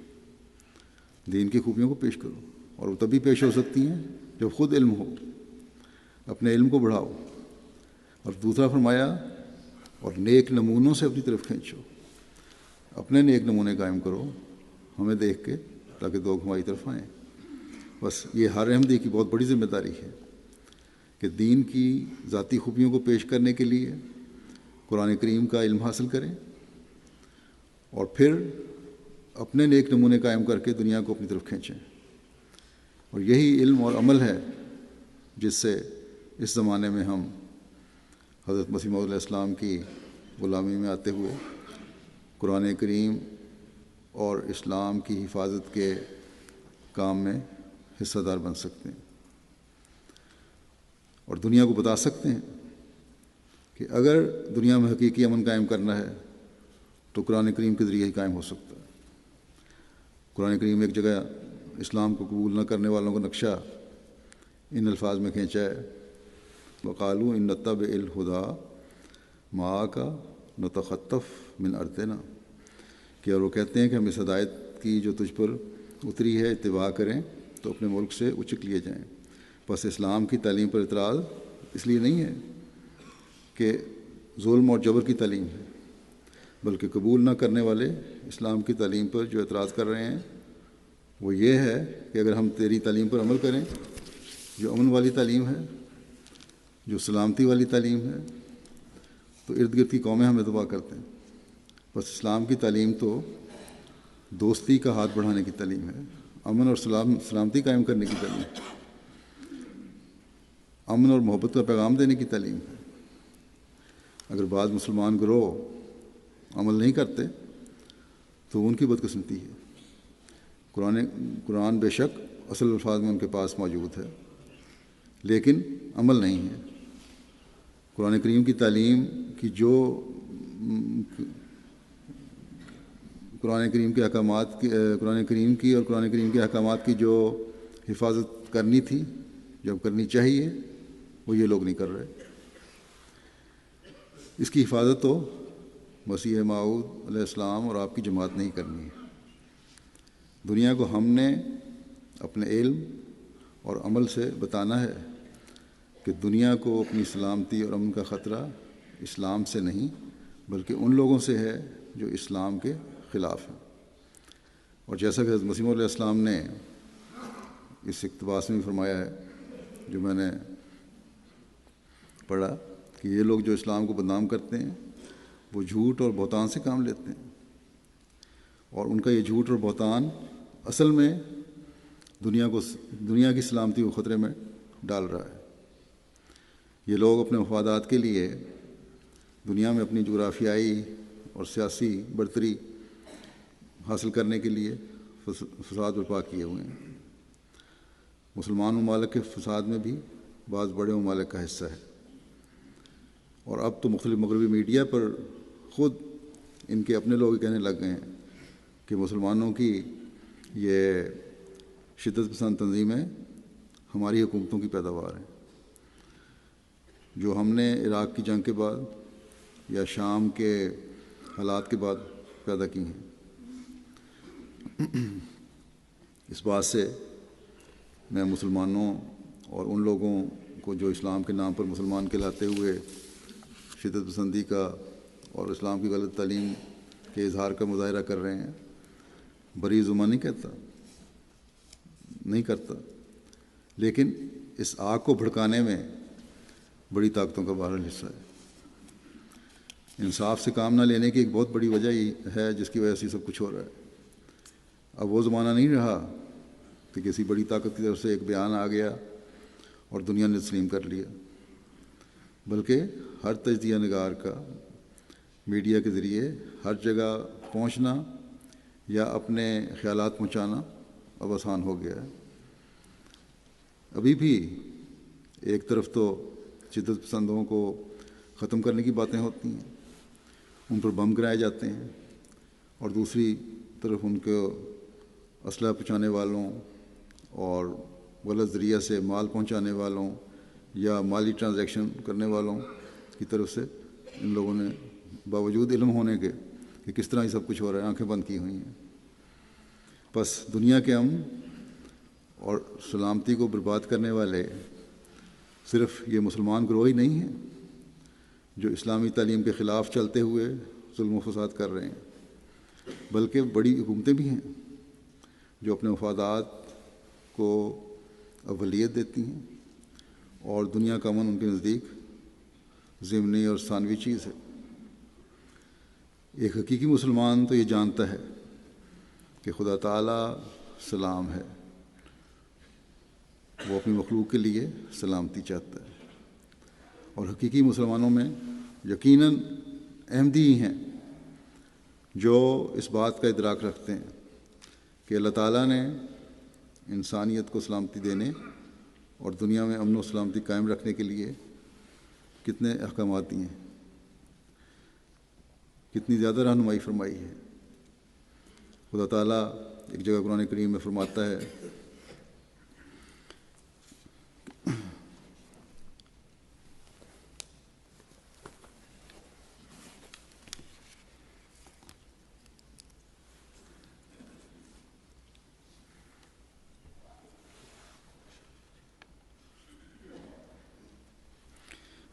Speaker 1: دین کی خوبیوں کو پیش کرو، اور وہ تبھی پیش ہو سکتی ہیں جب خود علم ہو، اپنے علم کو بڑھاؤ، اور دوسرا فرمایا اور نیک نمونوں سے اپنی طرف کھینچو، اپنے نیک نمونے قائم کرو ہمیں دیکھ کے تاکہ لوگ ہماری طرف آئیں۔ بس یہ ہر احمدی کی بہت بڑی ذمہ داری ہے کہ دین کی ذاتی خوبیوں کو پیش کرنے کے لیے قرآن کریم کا علم حاصل کریں اور پھر اپنے نیک نمونے قائم کر کے دنیا کو اپنی طرف کھینچیں۔ اور یہی علم اور عمل ہے جس سے اس زمانے میں ہم حضرت مسیح موعود علیہ السلام کی غلامی میں آتے ہوئے قرآن کریم اور اسلام کی حفاظت کے کام میں حصہ دار بن سکتے ہیں اور دنیا کو بتا سکتے ہیں کہ اگر دنیا میں حقیقی امن قائم کرنا ہے تو قرآن کریم کے ذریعے ہی قائم ہو سکتا ہے۔ قرآن کریم ایک جگہ اسلام کو قبول نہ کرنے والوں کا نقشہ ان الفاظ میں کھینچا ہے، وقالوا ان نتبع الہدی معک نتخطف من ارضنا، کہ اور وہ کہتے ہیں کہ ہم اس ہدایت کی جو تجھ پر اتری ہے اتباع کریں تو اپنے ملک سے اچک لیے جائیں۔ بس اسلام کی تعلیم پر اعتراض اس لیے نہیں ہے کہ ظلم اور جبر کی تعلیم ہے، بلکہ قبول نہ کرنے والے اسلام کی تعلیم پر جو اعتراض کر رہے ہیں وہ یہ ہے کہ اگر ہم تیری تعلیم پر عمل کریں جو امن والی تعلیم ہے، جو سلامتی والی تعلیم ہے، تو ارد گرد کی قومیں ہمیں تباہ کرتے ہیں۔ بس اسلام کی تعلیم تو دوستی کا ہاتھ بڑھانے کی تعلیم ہے، امن اور سلامتی قائم کرنے کی تعلیم ہے، امن اور محبت کا پیغام دینے کی تعلیم ہے۔ اگر بعض مسلمان گروہ عمل نہیں کرتے تو ان کی بدقسمتی ہے۔ قرآن بے شک اصل الفاظ میں ان کے پاس موجود ہے لیکن عمل نہیں ہے۔ قرآن کریم کی تعلیم کی جو قرآن کریم کے احکامات کی قرآن کریم کی اور قرآن کریم کے احکامات کی جو حفاظت کرنی تھی، جو کرنی چاہیے، وہ یہ لوگ نہیں کر رہے۔ اس کی حفاظت تو مسیح موعود علیہ السلام اور آپ کی جماعت نہیں کرنی ہے۔ دنیا کو ہم نے اپنے علم اور عمل سے بتانا ہے کہ دنیا کو اپنی سلامتی اور امن کا خطرہ اسلام سے نہیں بلکہ ان لوگوں سے ہے جو اسلام کے خلاف ہیں۔ اور جیسا کہ حضرت مسیح علیہ السلام نے اس اقتباس میں فرمایا ہے جو میں نے پڑھا کہ یہ لوگ جو اسلام کو بدنام کرتے ہیں وہ جھوٹ اور بہتان سے کام لیتے ہیں، اور ان کا یہ جھوٹ اور بہتان اصل میں دنیا کی سلامتی کو خطرے میں ڈال رہا ہے۔ یہ لوگ اپنے مفادات کے لیے دنیا میں اپنی جغرافیائی اور سیاسی برتری حاصل کرنے کے لیے فساد برپا کیے ہوئے ہیں۔ مسلمان ممالک کے فساد میں بھی بعض بڑے ممالک کا حصہ ہے، اور اب تو مختلف مغربی میڈیا پر خود ان کے اپنے لوگ کہنے لگ گئے ہیں کہ مسلمانوں کی یہ شدت پسند تنظیمیں ہماری حکومتوں کی پیداوار ہیں، جو ہم نے عراق کی جنگ کے بعد یا شام کے حالات کے بعد پیدا کی ہیں۔ اس بات سے میں مسلمانوں اور ان لوگوں کو جو اسلام کے نام پر مسلمان کہلاتے ہوئے شدت پسندی کا اور اسلام کی غلط تعلیم کے اظہار کا مظاہرہ کر رہے ہیں بری زبان نہیں کرتا، لیکن اس آگ کو بھڑکانے میں بڑی طاقتوں کا بہرحال حصہ ہے۔ انصاف سے کام نہ لینے کی ایک بہت بڑی وجہ یہ ہے جس کی وجہ سے سب کچھ ہو رہا ہے۔ اب وہ زمانہ نہیں رہا کہ کسی بڑی طاقت کی طرف سے ایک بیان آ گیا اور دنیا نے تسلیم کر لیا، بلکہ ہر تجزیہ نگار کا میڈیا کے ذریعے ہر جگہ پہنچنا یا اپنے خیالات پہنچانا اب آسان ہو گیا ہے۔ ابھی بھی ایک طرف تو شدت پسندوں کو ختم کرنے کی باتیں ہوتی ہیں، ان پر بم گرائے جاتے ہیں، اور دوسری طرف ان کو اسلحہ پہنچانے والوں اور غلط ذریعہ سے مال پہنچانے والوں یا مالی ٹرانزیکشن کرنے والوں کی طرف سے ان لوگوں نے باوجود علم ہونے کے کہ کس طرح یہ سب کچھ ہو رہا ہے آنکھیں بند کی ہوئی ہیں۔ بس دنیا کے امن اور سلامتی کو برباد کرنے والے صرف یہ مسلمان گروہ ہی نہیں ہیں جو اسلامی تعلیم کے خلاف چلتے ہوئے ظلم و فساد کر رہے ہیں، بلکہ بڑی حکومتیں بھی ہیں جو اپنے مفادات کو اولیت دیتی ہیں اور دنیا کا امن ان کے نزدیک ضمنی اور ثانوی چیز ہے۔ ایک حقیقی مسلمان تو یہ جانتا ہے کہ خدا تعالیٰ سلام ہے، وہ اپنی مخلوق کے لیے سلامتی چاہتا ہے، اور حقیقی مسلمانوں میں یقیناً احمدی ہی ہیں جو اس بات کا ادراک رکھتے ہیں کہ اللہ تعالیٰ نے انسانیت کو سلامتی دینے اور دنیا میں امن و سلامتی قائم رکھنے کے لیے کتنے احکامات دیے ہیں، کتنی زیادہ رہنمائی فرمائی ہے۔ خدا تعالیٰ ایک جگہ قرآن کریم میں فرماتا ہے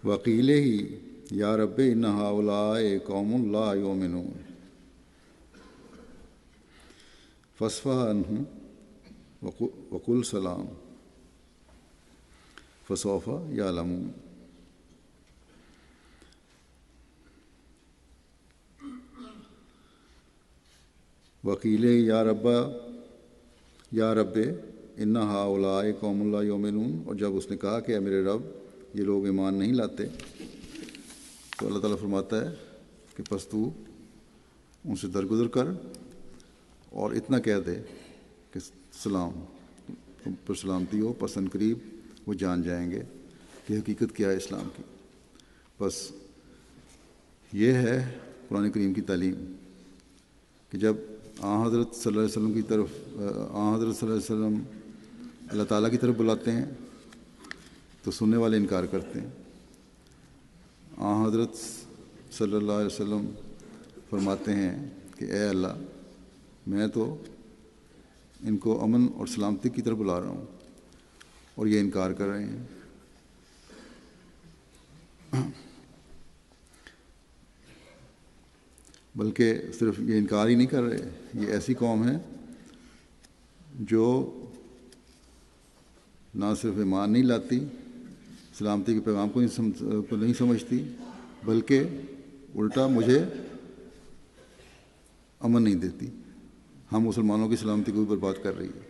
Speaker 1: وقیلے ہی یا رب ان ہؤلاء قوم لا یؤمنون فاصفح عنہم وقل سلام فسوف یعلمون۔ وقیلے یا رب ان ہؤلاء قوم لا یؤمنون، اور جب اس نے کہا کہ اے میرے رب یہ لوگ ایمان نہیں لاتے، تو اللہ تعالیٰ فرماتا ہے کہ پس تو ان سے درگزر کر اور اتنا کہہ دے کہ سلام، تم پر سلامتی ہو، پس عنقریب وہ جان جائیں گے کہ حقیقت کیا ہے اسلام کی۔ بس یہ ہے قرآن کریم کی تعلیم کہ جب حضرت صلی اللہ علیہ وسلم کی طرف حضرت صلی اللہ علیہ وسلم اللہ تعالیٰ کی طرف بلاتے ہیں تو سننے والے انکار کرتے ہیں۔ حضرت صلی اللہ علیہ وسلم فرماتے ہیں کہ اے اللہ، میں تو ان کو امن اور سلامتی کی طرف بلا رہا ہوں اور یہ انکار کر رہے ہیں۔ بلکہ صرف یہ انکار ہی نہیں کر رہے، یہ ایسی قوم ہے جو نہ صرف ایمان نہیں لاتی، سلامتی کے پیغام کو نہیں سمجھتی، بلکہ الٹا مجھے امن نہیں دیتی، ہم مسلمانوں کی سلامتی کو بھی برباد کر رہی ہے۔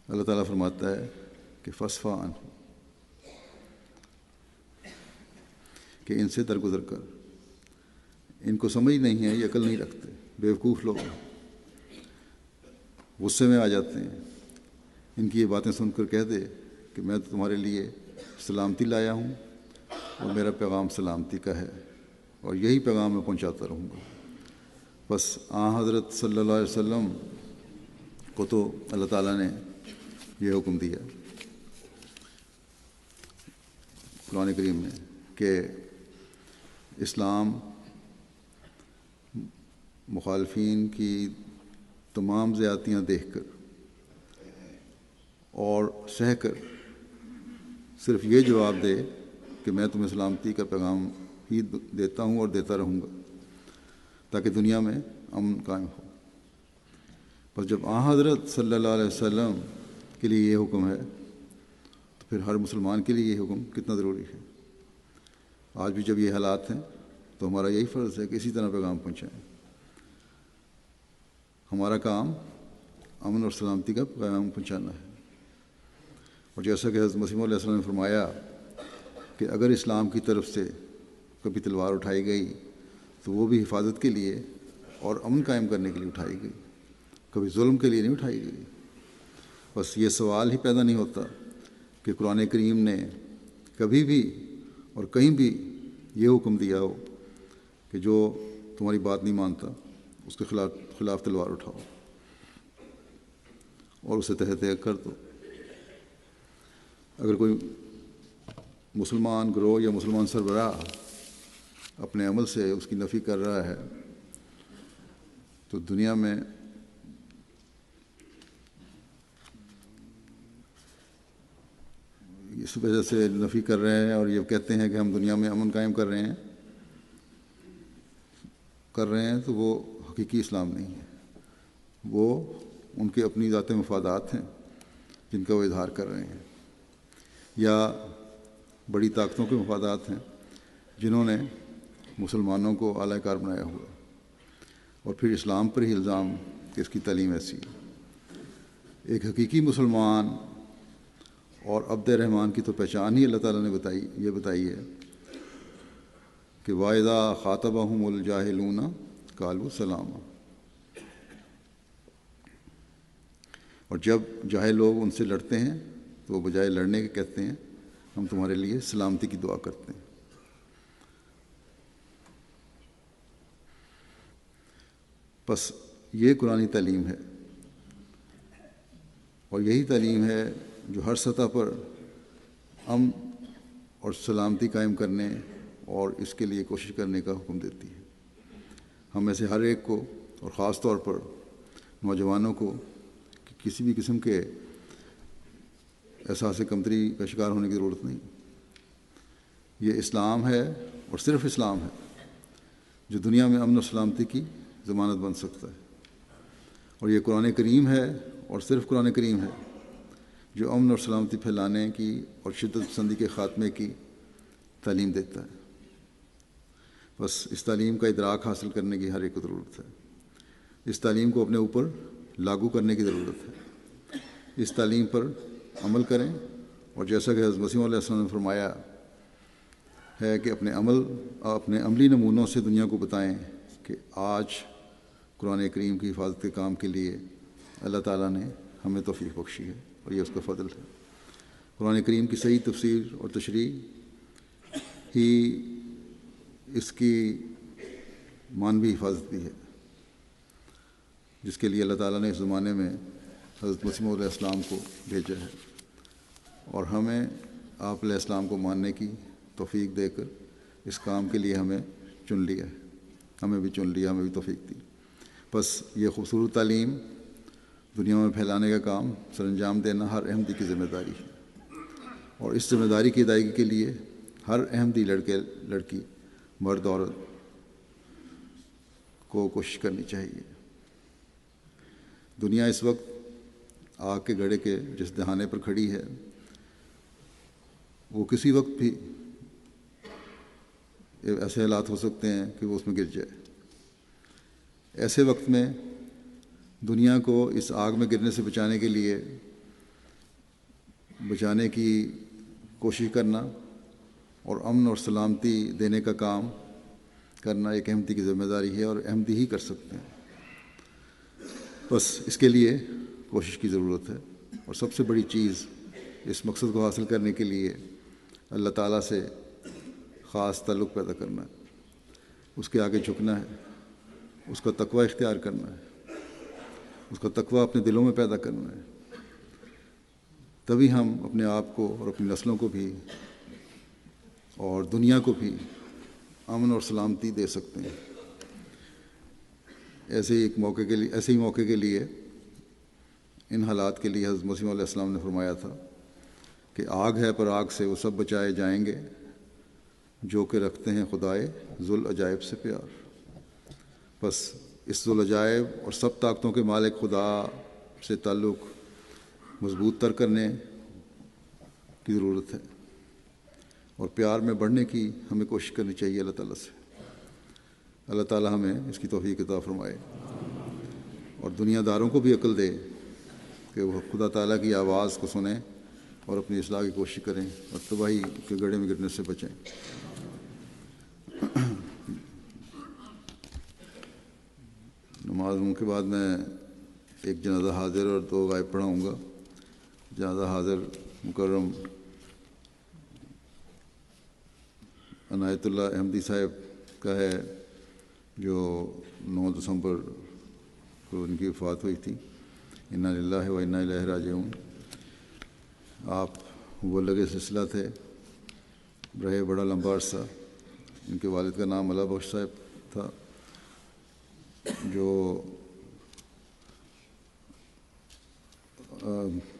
Speaker 1: اللہ تعالیٰ فرماتا ہے کہ فاصفح عنہم، کہ ان سے درگزر کر، ان کو سمجھ نہیں ہے، یہ عقل نہیں رکھتے، بیوقوف لوگ ہیں، غصے میں آ جاتے ہیں۔ ان کی یہ باتیں سن کر کہہ دے کہ میں تو تمہارے لیے سلامتی لایا ہوں اور میرا پیغام سلامتی کا ہے اور یہی پیغام میں پہنچاتا رہوں گا۔ بس حضرت صلی اللہ علیہ وسلم کو تو اللہ تعالیٰ نے یہ حکم دیا قرآن کریم میں کہ اسلام مخالفین کی تمام زیادتیاں دیکھ کر اور سہ کر صرف یہ جواب دے کہ میں تمہیں سلامتی کا پیغام ہی دیتا ہوں اور دیتا رہوں گا تاکہ دنیا میں امن قائم ہو۔ بس جب حضرت صلی اللہ علیہ وسلم کے لیے یہ حکم ہے تو پھر ہر مسلمان کے لیے یہ حکم کتنا ضروری ہے۔ آج بھی جب یہ حالات ہیں تو ہمارا یہی فرض ہے کہ اسی طرح پیغام پہنچائیں۔ ہمارا کام امن اور سلامتی کا پیغام پہنچانا ہے، اور جیسا کہ حضرت مسیح علیہ السلام نے فرمایا کہ اگر اسلام کی طرف سے کبھی تلوار اٹھائی گئی تو وہ بھی حفاظت کے لیے اور امن قائم کرنے کے لیے اٹھائی گئی، کبھی ظلم کے لیے نہیں اٹھائی گئی۔ بس یہ سوال ہی پیدا نہیں ہوتا کہ قرآن کریم نے کبھی بھی اور کہیں بھی یہ حکم دیا ہو کہ جو تمہاری بات نہیں مانتا اس کے خلاف تلوار اٹھاؤ اور اسے تحت کر دو۔ اگر کوئی مسلمان گروہ یا مسلمان سربراہ اپنے عمل سے اس کی نفی کر رہا ہے تو دنیا میں اس وجہ سے نفی کر رہے ہیں اور یہ کہتے ہیں کہ ہم دنیا میں امن قائم کر رہے ہیں تو وہ حقیقی اسلام نہیں ہے، وہ ان کے اپنی ذاتی مفادات ہیں جن کا وہ اظہار کر رہے ہیں، یا بڑی طاقتوں کے مفادات ہیں جنہوں نے مسلمانوں کو اعلی کار بنایا ہوا ہے، اور پھر اسلام پر ہی الزام کہ اس کی تعلیم ایسی ہے۔ ایک حقیقی مسلمان اور عبد رحمان کی تو پہچان ہی اللہ تعالیٰ نے بتائی ہے کہ وَإِذَا خَاطَبَهُمُ الْجَاهِلُونَ قَالُوا سَلَامًا، اور جب جاہل لوگ ان سے لڑتے ہیں تو وہ بجائے لڑنے کے کہتے ہیں ہم تمہارے لیے سلامتی کی دعا کرتے ہیں۔ بس یہ قرآنی تعلیم ہے، اور یہی تعلیم ہے جو ہر سطح پر امن اور سلامتی قائم کرنے اور اس کے لیے کوشش کرنے کا حکم دیتی ہے۔ ہم میں سے ہر ایک کو، اور خاص طور پر نوجوانوں کو، کسی بھی قسم کے احساس کمتری کا شکار ہونے کی ضرورت نہیں۔ یہ اسلام ہے، اور صرف اسلام ہے جو دنیا میں امن و سلامتی کی ضمانت بن سکتا ہے، اور یہ قرآن کریم ہے، اور صرف قرآن کریم ہے جو امن اور سلامتی پھیلانے کی اور شدت پسندی کے خاتمے کی تعلیم دیتا ہے۔ بس اس تعلیم کا ادراک حاصل کرنے کی ہر ایک کو ضرورت ہے، اس تعلیم کو اپنے اوپر لاگو کرنے کی ضرورت ہے، اس تعلیم پر عمل کریں، اور جیسا کہ حضرت مسیح علیہ السلام نے فرمایا ہے کہ اپنے عملی نمونوں سے دنیا کو بتائیں کہ آج قرآن کریم کی حفاظت کے کام کے لیے اللہ تعالیٰ نے ہمیں توفیق بخشی ہے، اور یہ اس کا فضل ہے۔ قرآن کریم کی صحیح تفسیر اور تشریح ہی اس کی معنوی حفاظت بھی ہے، جس کے لیے اللہ تعالیٰ نے اس زمانے میں حضرت مسیح علیہ السلام کو بھیجا ہے، اور ہمیں آپ علیہ السلام کو ماننے کی توفیق دے کر اس کام کے لیے ہمیں چن لیا ہے، ہمیں بھی چن لیا، ہمیں بھی توفیق دی۔ بس یہ خوبصورت تعلیم دنیا میں پھیلانے کا کام سر انجام دینا ہر احمدی کی ذمہ داری ہے، اور اس ذمہ داری کی ادائیگی کے لیے ہر احمدی لڑکی، مرد عورت کو کوشش کرنی چاہیے۔ دنیا اس وقت آگ کے گڑھے کے جس دہانے پر کھڑی ہے، وہ کسی وقت بھی ایسے حالات ہو سکتے ہیں کہ وہ اس میں گر جائے۔ ایسے وقت میں دنیا کو اس آگ میں گرنے سے بچانے کی کوشش کرنا اور امن اور سلامتی دینے کا کام کرنا ایک احمدی کی ذمہ داری ہے، اور احمدی ہی کر سکتے ہیں۔ بس اس کے لیے کوشش کی ضرورت ہے، اور سب سے بڑی چیز اس مقصد کو حاصل کرنے کے لیے اللہ تعالیٰ سے خاص تعلق پیدا کرنا ہے، اس کے آگے جھکنا ہے، اس کا تقوی اختیار کرنا ہے، اس کا تقوی اپنے دلوں میں پیدا کرنا ہے۔ تبھی ہم اپنے آپ کو اور اپنی نسلوں کو بھی اور دنیا کو بھی امن اور سلامتی دے سکتے ہیں۔ ایسے ہی موقع کے لیے ان حالات کے لیے حضرت مسیح علیہ السلام نے فرمایا تھا کہ آگ ہے پر آگ سے وہ سب بچائے جائیں گے جو کہ رکھتے ہیں خدائے ذوالعجائب سے پیار۔ بس اس ذوالعجائب اور سب طاقتوں کے مالک خدا سے تعلق مضبوط تر کرنے کی ضرورت ہے، اور پیار میں بڑھنے کی ہمیں کوشش کرنی چاہیے اللہ تعالیٰ سے۔ اللہ تعالیٰ ہمیں اس کی توفیق عطا فرمائے، اور دنیا داروں کو بھی عقل دے کہ وہ خدا تعالیٰ کی آواز کو سنیں اور اپنی اصلاح کی کوشش کریں، اور تباہی کے گڑھے میں گرنے سے بچیں۔ نماز کے بعد میں ایک جنازہ حاضر اور 2 غائب پڑھاؤں گا۔ جنازہ حاضر مکرم عنایت اللہ احمدی صاحب کا ہے، جو 9 دسمبر کو ان کی وفات ہوئی تھی۔ انا للہ و انا الیہ راجعون۔ آپ مبلغ سلسلہ تھے، رہے بڑا لمبا عرصہ۔ ان کے والد کا نام اللہ بخش صاحب تھا، جو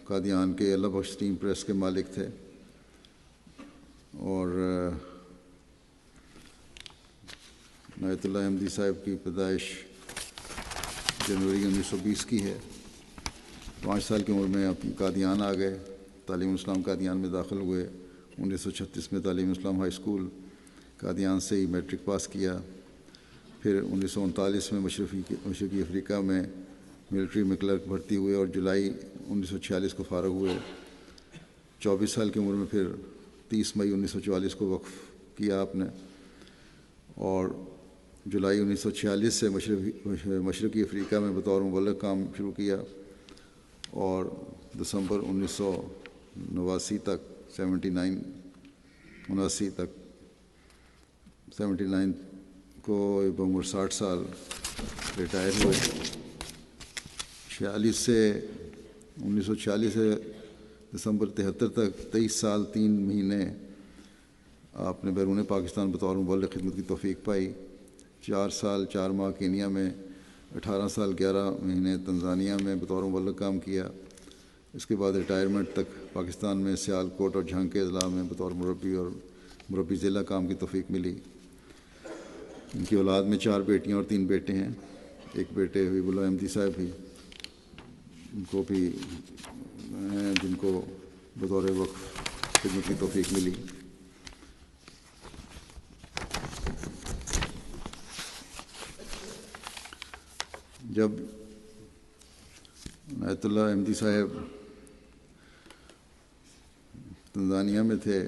Speaker 1: قادیان کے اللہ بخش اسٹیم پریس کے مالک تھے، اور عنایت اللہ احمدی صاحب کی پیدائش جنوری 1920 کی ہے۔ 5 سال کی عمر میں قادیان آ گئے، تعلیم اسلام قادیان میں داخل ہوئے۔ 1936 میں تعلیم اسلام ہائی اسکول قادیان سے ہی میٹرک پاس کیا۔ پھر 1939 میں مشرقی افریقہ میں ملٹری میں کلرک بھرتی ہوئے اور جولائی 1946 کو فارغ ہوئے۔ 24 سال کی عمر میں پھر 30 مئی 1944 کو وقف کیا آپ نے، اور جولائی 1946 سے مشرقی افریقہ میں بطور مبلغ کام شروع کیا، اور دسمبر 1989 تک 79 کو بعمر 60 سال ریٹائر ہوئے۔ 1946 سے دسمبر 73 تک 23 سال 3 مہینے آپ نے بیرون پاکستان بطور مبلغ خدمت کی توفیق پائی۔ 4 سال 4 ماہ کینیا میں، 18 سال 11 مہینے تنزانیہ میں بطور مبلغ کام کیا۔ اس کے بعد ریٹائرمنٹ تک پاکستان میں سیال کوٹ اور جھنگ کے اضلاع میں بطور مربی اور مربی ضلع کام کی توفیق ملی۔ ان کی اولاد میں 4 بیٹیاں اور 3 بیٹے ہیں۔ ایک بیٹے حبیب اللہ احمدی صاحب بھی، ان کو بھی ہیں جن کو بطور وقف خدمت کی توفیق ملی۔ جب عنایت اللہ احمدی صاحب تنزانیہ میں تھے،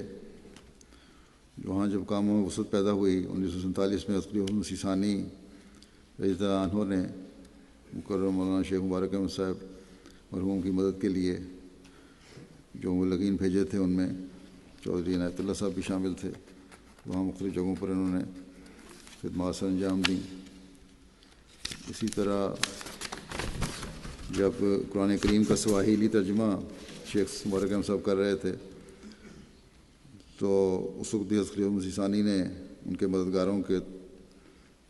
Speaker 1: وہاں جب کاموں میں وسعت پیدا ہوئی، 1947 میں خلیفہ مسیح ثانی رضی اللہ عنہ نے مکرم مولانا شیخ مبارک احمد صاحب مرحوم کی مدد کے لیے جو مبلغین بھیجے تھے، ان میں چودھری عنایت اللہ صاحب بھی شامل تھے۔ وہاں مختلف جگہوں پر انہوں نے خدمات سر انجام دیں۔ اسی طرح جب قرآن کریم کا سواحیلی ترجمہ شیخ مبارک احمد صاحب کر رہے تھے، تو اس وقت بھی خلیفہ مسیح ثانی نے ان کے مددگاروں کے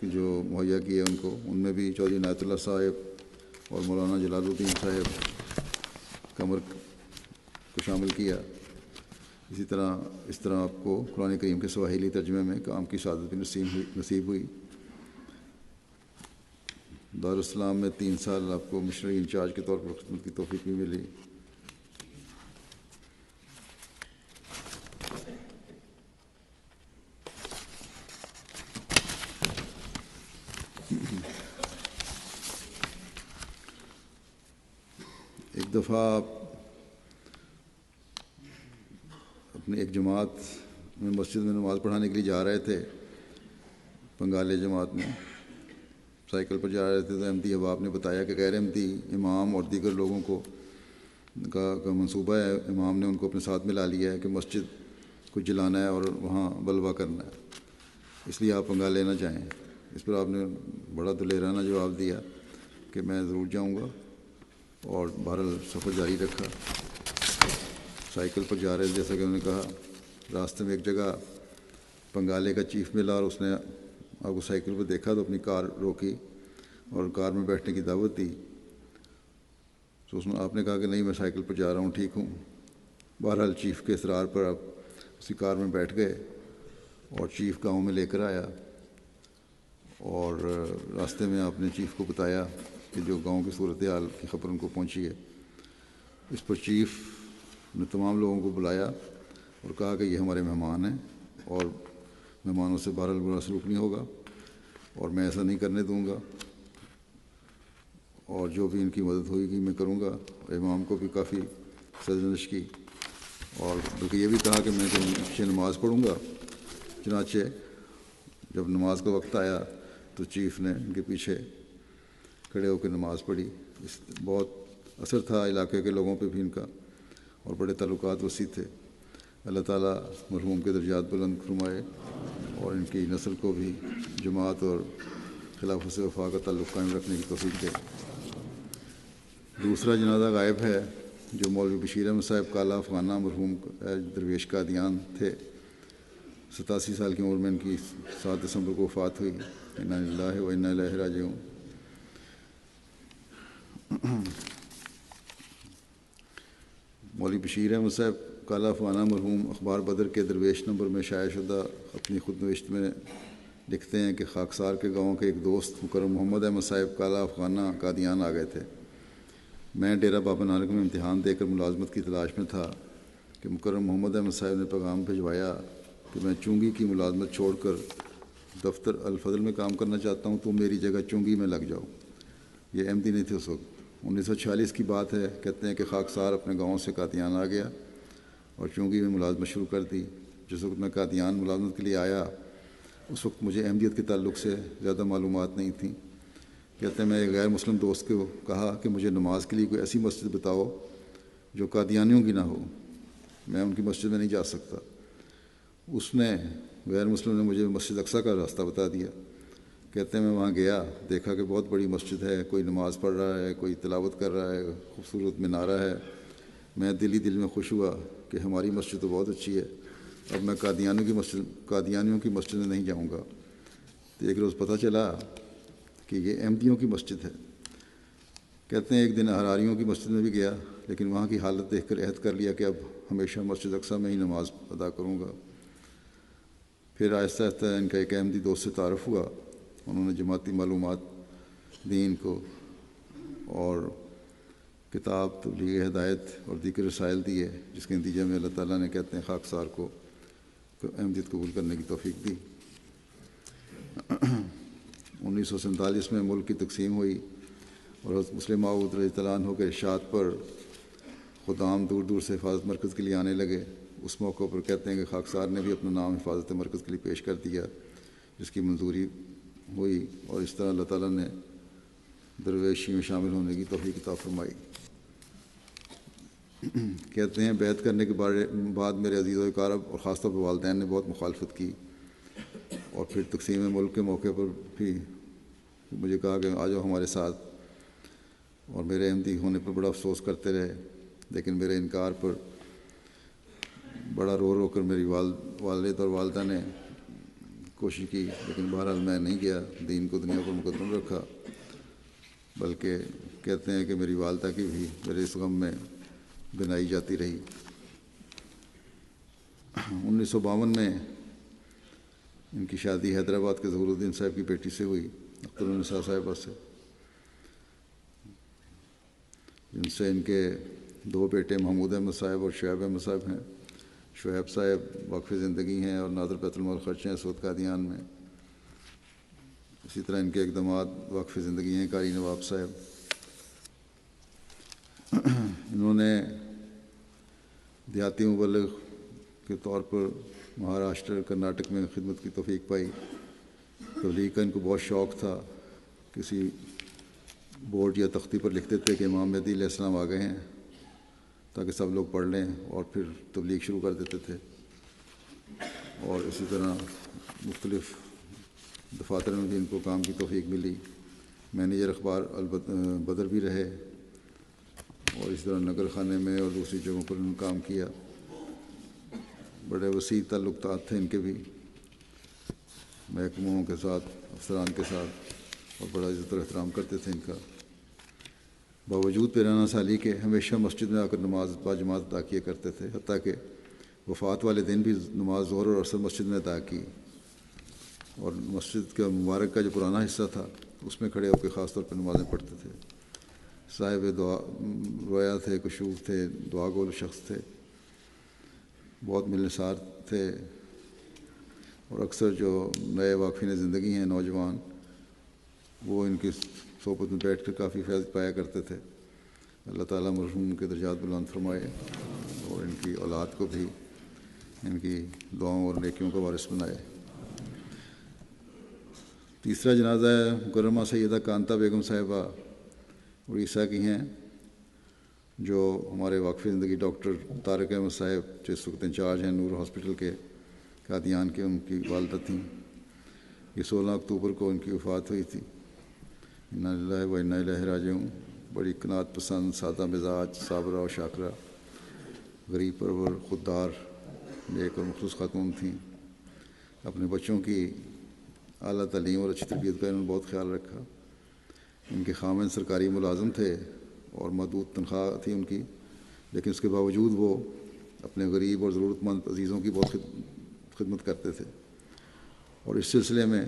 Speaker 1: جو مہیا کیے ان کو، ان میں بھی چودھری عنایت اللہ صاحب اور مولانا جلال الدین صاحب قمر کو شامل کیا۔ اس طرح آپ کو قرآن کریم کے سواحیلی ترجمے میں کام کی سعادت بھی نصیب ہوئی۔ دارالاسلام میں 3 سال آپ کو مشنری انچارج کے طور پر خدمت کی توفیق بھی ملی۔ ایک دفعہ آپ اپنی ایک جماعت میں مسجد میں نماز پڑھانے کے لیے جا رہے تھے، بنگالی جماعت میں سائیکل پر جا رہے تھے، تو احمدی احباب نے بتایا کہ غیر احمدی امام اور دیگر لوگوں کا منصوبہ ہے، امام نے ان کو اپنے ساتھ ملا لیا ہے کہ مسجد کو جلانا ہے اور وہاں بلوا کرنا ہے، اس لیے آپ بنگالے نہ جائیں۔ اس پر آپ نے بڑا دلیرانہ جواب دیا کہ میں ضرور جاؤں گا، اور بہرحال سفر جاری رکھا۔ سائیکل پر جا رہے تھے، جیسا کہ انہوں نے کہا، راستے میں ایک جگہ بنگالے کا چیف ملا اور اس نے آپ کو سائیکل پر دیکھا تو اپنی کار روکی اور کار میں بیٹھنے کی دعوت دی۔ تو آپ نے کہا کہ نہیں، میں سائیکل پر جا رہا ہوں، ٹھیک ہوں۔ بہرحال چیف کے اصرار پر آپ اسی کار میں بیٹھ گئے اور چیف گاؤں میں لے کر آیا، اور راستے میں آپ نے چیف کو بتایا کہ جو گاؤں کی صورتحال کی خبر ان کو پہنچی ہے۔ اس پر چیف نے تمام لوگوں کو بلایا اور کہا کہ یہ ہمارے مہمان ہیں، اور مہمانوں سے بہرحال برا سلوک نہیں ہوگا، اور میں ایسا نہیں کرنے دوں گا، اور جو بھی ان کی مدد ہوئے گی میں کروں گا۔ امام کو بھی کافی سرزنش کی، اور بلکہ یہ بھی کہا کہ میں پیچھے نماز پڑھوں گا۔ چنانچہ جب نماز کا وقت آیا تو چیف نے ان کے پیچھے کھڑے ہو کے نماز پڑھی۔ بہت اثر تھا علاقے کے لوگوں پہ بھی ان کا، اور بڑے تعلقات وسیع تھے۔ اللہ تعالیٰ مرحوم کے درجات بلند فرمائے اور ان کی نسل کو بھی جماعت اور خلافت سے وفا کا تعلق قائم رکھنے کی توفیق دے۔ دوسرا جنازہ غائب ہے جو مولوی بشیر احمد صاحب کالا افغانہ مرحوم درویش قادیان تھے۔ 87 سال کی عمر میں ان کی 7 دسمبر کو وفات ہوئی۔ انا للہ و انا الیہ راجعون۔ مولوی بشیر احمد صاحب کالا افغانہ مرحوم اخبار بدر کے درویش نمبر میں شائع شدہ اپنی خود نوشت میں لکھتے ہیں کہ خاکسار کے گاؤں کے ایک دوست مکرم محمد احمد صاحب کالا افغانہ قادیان آ گئے تھے۔ میں ڈیرہ بابا نانک میں امتحان دے کر ملازمت کی تلاش میں تھا کہ مکرم محمد احمد صاحب نے پیغام بھجوایا کہ میں چونگی کی ملازمت چھوڑ کر دفتر الفضل میں کام کرنا چاہتا ہوں، تو میری جگہ چونگی میں لگ جاؤ۔ یہ احمدی نہیں تھے اس وقت۔ 1946 کی بات ہے، کہتے ہیں کہ خاکسار اپنے گاؤں سے قادیان آ گیا اور چونگی میں ملازمت شروع کر دی۔ جس وقت میں قادیان ملازمت کے لیے آیا اس وقت مجھے احمدیت کے تعلق سے زیادہ معلومات نہیں تھیں۔ کہتے ہیں میں ایک غیر مسلم دوست کو کہا کہ مجھے نماز کے لیے کوئی ایسی مسجد بتاؤ جو قادیانیوں کی نہ ہو، میں ان کی مسجد میں نہیں جا سکتا۔ اس نے غیر مسلم نے مجھے مسجد اقصیٰ کا راستہ بتا دیا۔ کہتے ہیں میں وہاں گیا، دیکھا کہ بہت بڑی مسجد ہے، کوئی نماز پڑھ رہا ہے، کوئی تلاوت کر رہا ہے، خوبصورت مینارہ ہے۔ میں دل میں خوش ہوا کہ ہماری مسجد تو بہت اچھی ہے، اب میں قادیانیوں کی مسجد میں نہیں جاؤں گا۔ تو ایک روز پتہ چلا کہ یہ احمدیوں کی مسجد ہے۔ کہتے ہیں ایک دن احراریوں کی مسجد میں بھی گیا، لیکن وہاں کی حالت دیکھ کر عہد کر لیا کہ اب ہمیشہ مسجد اقصیٰ میں ہی نماز ادا کروں گا۔ پھر آہستہ آہستہ ان کا ایک احمدی دوست سے تعارف ہوا، انہوں نے جماعتی معلومات دین کو اور کتاب تبلیغ ہدایت اور دیگر رسائل دیے، جس کے نتیجے میں اللہ تعالیٰ نے کہتے ہیں خاکسار کو احمدیت قبول کرنے کی توفیق دی۔ 1947 میں ملک کی تقسیم ہوئی اور حضرت مسلم موعود رضی اللہ عنہ کے ارشاد پر خدام دور دور سے حفاظت مرکز کے لیے آنے لگے۔ اس موقع پر کہتے ہیں کہ خاکسار نے بھی اپنا نام حفاظت مرکز کے لیے پیش کر دیا، جس کی منظوری ہوئی، اور اس طرح اللہ تعالیٰ نے درویشی میں شامل ہونے کی توفیق عطا فرمائی۔ کہتے ہیں بیعت کرنے کے بعد میرے عزیز و اقارب اور خاص طور پر والدین نے بہت مخالفت کی، اور پھر تقسیم ملک کے موقع پر بھی مجھے کہا کہ آ جاؤ ہمارے ساتھ، اور میرے احمدی ہونے پر بڑا افسوس کرتے رہے، لیکن میرے انکار پر بڑا رو رو کر میری والد اور والدہ نے کوشش کی، لیکن بہرحال میں نہیں گیا، دین کو دنیا پر مقدم رکھا۔ بلکہ کہتے ہیں کہ میری والدہ کی بھی میرے اس غم میں بنائی جاتی رہی۔ 1952 میں ان کی شادی حیدرآباد کے ظہور الدین صاحب کی بیٹی سے ہوئی، اختر النساء صاحبہ سے، جن سے ان کے 2 بیٹے محمود احمد صاحب اور شعیب احمد صاحب ہیں۔ شعیب صاحب وقف زندگی ہیں اور نادر بیت المال خرچ ہیں سعود قادیان میں۔ اسی طرح ان کے ایک داماد وقف زندگی ہیں قاری نواب صاحب۔ انہوں نے دیہاتی مبلغ کے طور پر مہاراشٹر کرناٹک میں خدمت کی توفیق پائی۔ تبلیغ کا ان کو بہت شوق تھا، کسی بورڈ یا تختی پر لکھتے تھے کہ امام مہدی علیہ السلام آ گئے ہیں، تاکہ سب لوگ پڑھ لیں، اور پھر تبلیغ شروع کر دیتے تھے۔ اور اسی طرح مختلف دفاتر میں بھی ان کو کام کی توفیق ملی، مینیجر اخبار بدر بھی رہے، اور اس طرح نگر خانے میں اور دوسری جگہوں پر انہوں نے کام کیا۔ بڑے وسیع تعلقات تھے ان کے بھی محکموں کے ساتھ، افسران کے ساتھ، اور بڑا عزت اور احترام کرتے تھے ان کا۔ باوجود پیرانہ سالی کے ہمیشہ مسجد میں آ کر نماز باجماعت ادا کیا کرتے تھے، حتیٰ کہ وفات والے دن بھی نماز ظہر اور عصر مسجد میں ادا کی، اور مسجد کا مبارک کا جو پرانا حصہ تھا اس میں کھڑے ہو کے خاص طور پر نمازیں پڑھتے تھے۔ صاحب دعا رویا تھے، کشوف تھے، دعا گول شخص تھے، بہت ملنسار تھے، اور اکثر جو نئے واقفین زندگی ہیں نوجوان، وہ ان کی صحبت میں بیٹھ کر کافی فیض پایا کرتے تھے۔ اللہ تعالیٰ مرحوم کے درجات بلند فرمائے، اور ان کی اولاد کو بھی ان کی دعاؤں اور نیکیوں کا وارث بنائے۔ تیسرا جنازہ ہے مکرمہ سیدہ کانتا بیگم صاحبہ، اڑیسہ کی ہیں، جو ہمارے وقف زندگی ڈاکٹر طارق احمد صاحب جو اس وقت انچارج ہیں نور ہاسپٹل کے قادیان کے، ان کی والدہ تھیں۔ یہ 16 اکتوبر کو ان کی وفات ہوئی تھی۔ انا للہ و انا الیہ راجعون۔ بڑی قناعت پسند، سادہ مزاج، صابرہ و شاکرہ، غریب پرور، خوددار، نیک اور مخلص خاتون تھیں۔ اپنے بچوں کی اعلیٰ تعلیم اور اچھی تربیت کا انہوں نے بہت خیال رکھا۔ ان کے خامند سرکاری ملازم تھے اور محدود تنخواہ تھی ان کی، لیکن اس کے باوجود وہ اپنے غریب اور ضرورت مند عزیزوں کی بہت خدمت کرتے تھے، اور اس سلسلے میں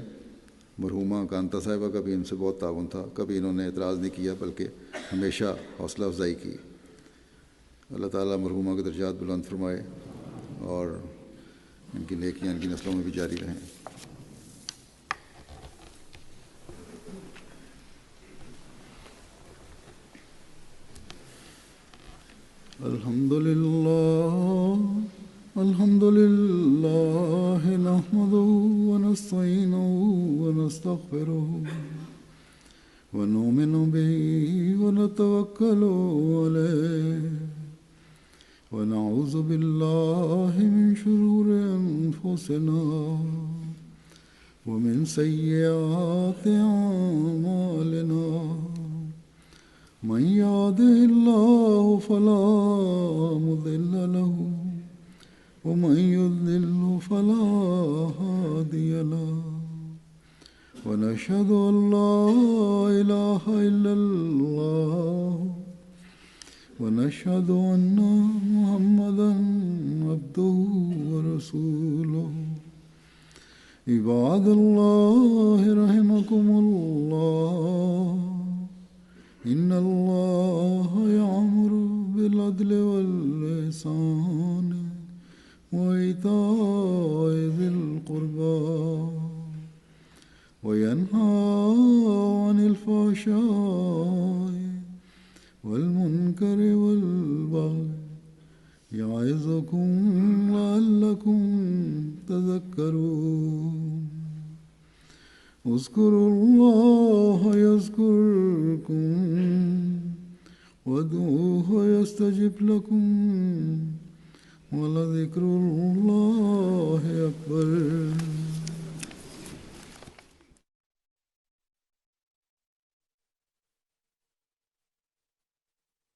Speaker 1: مرحومہ کانتا صاحبہ کا بھی ان سے بہت تعاون تھا، کبھی انہوں نے اعتراض نہیں کیا بلکہ ہمیشہ حوصلہ افزائی کی۔ اللہ تعالیٰ مرحومہ کے درجات بلند فرمائے اور ان کی نیکیاں ان کی نسلوں میں بھی جاری رہیں۔ الحمد للہ نحمدہ ونستعینہ ونستغفرہ ونؤمن بہ ونتوکل علیہ ونعوذ باللہ من شرور انفسنا ومن سیئات اعمالنا من يهده الله فلا مضل له ومن يضلل فلا هادي له ونشهد أن لا إله إلا الله ونشهد أن محمدا عبده ورسوله عباد الله رحمكم الله إن الله يأمر بالعدل والإحسان وإيتاء ذي القربى وينهى عن الفحشاء والمنكر والبغي يعظكم لعلكم تذكرون اذكروا الله يذكركم وادعوه يستجب لكم ولذكر الله أكبر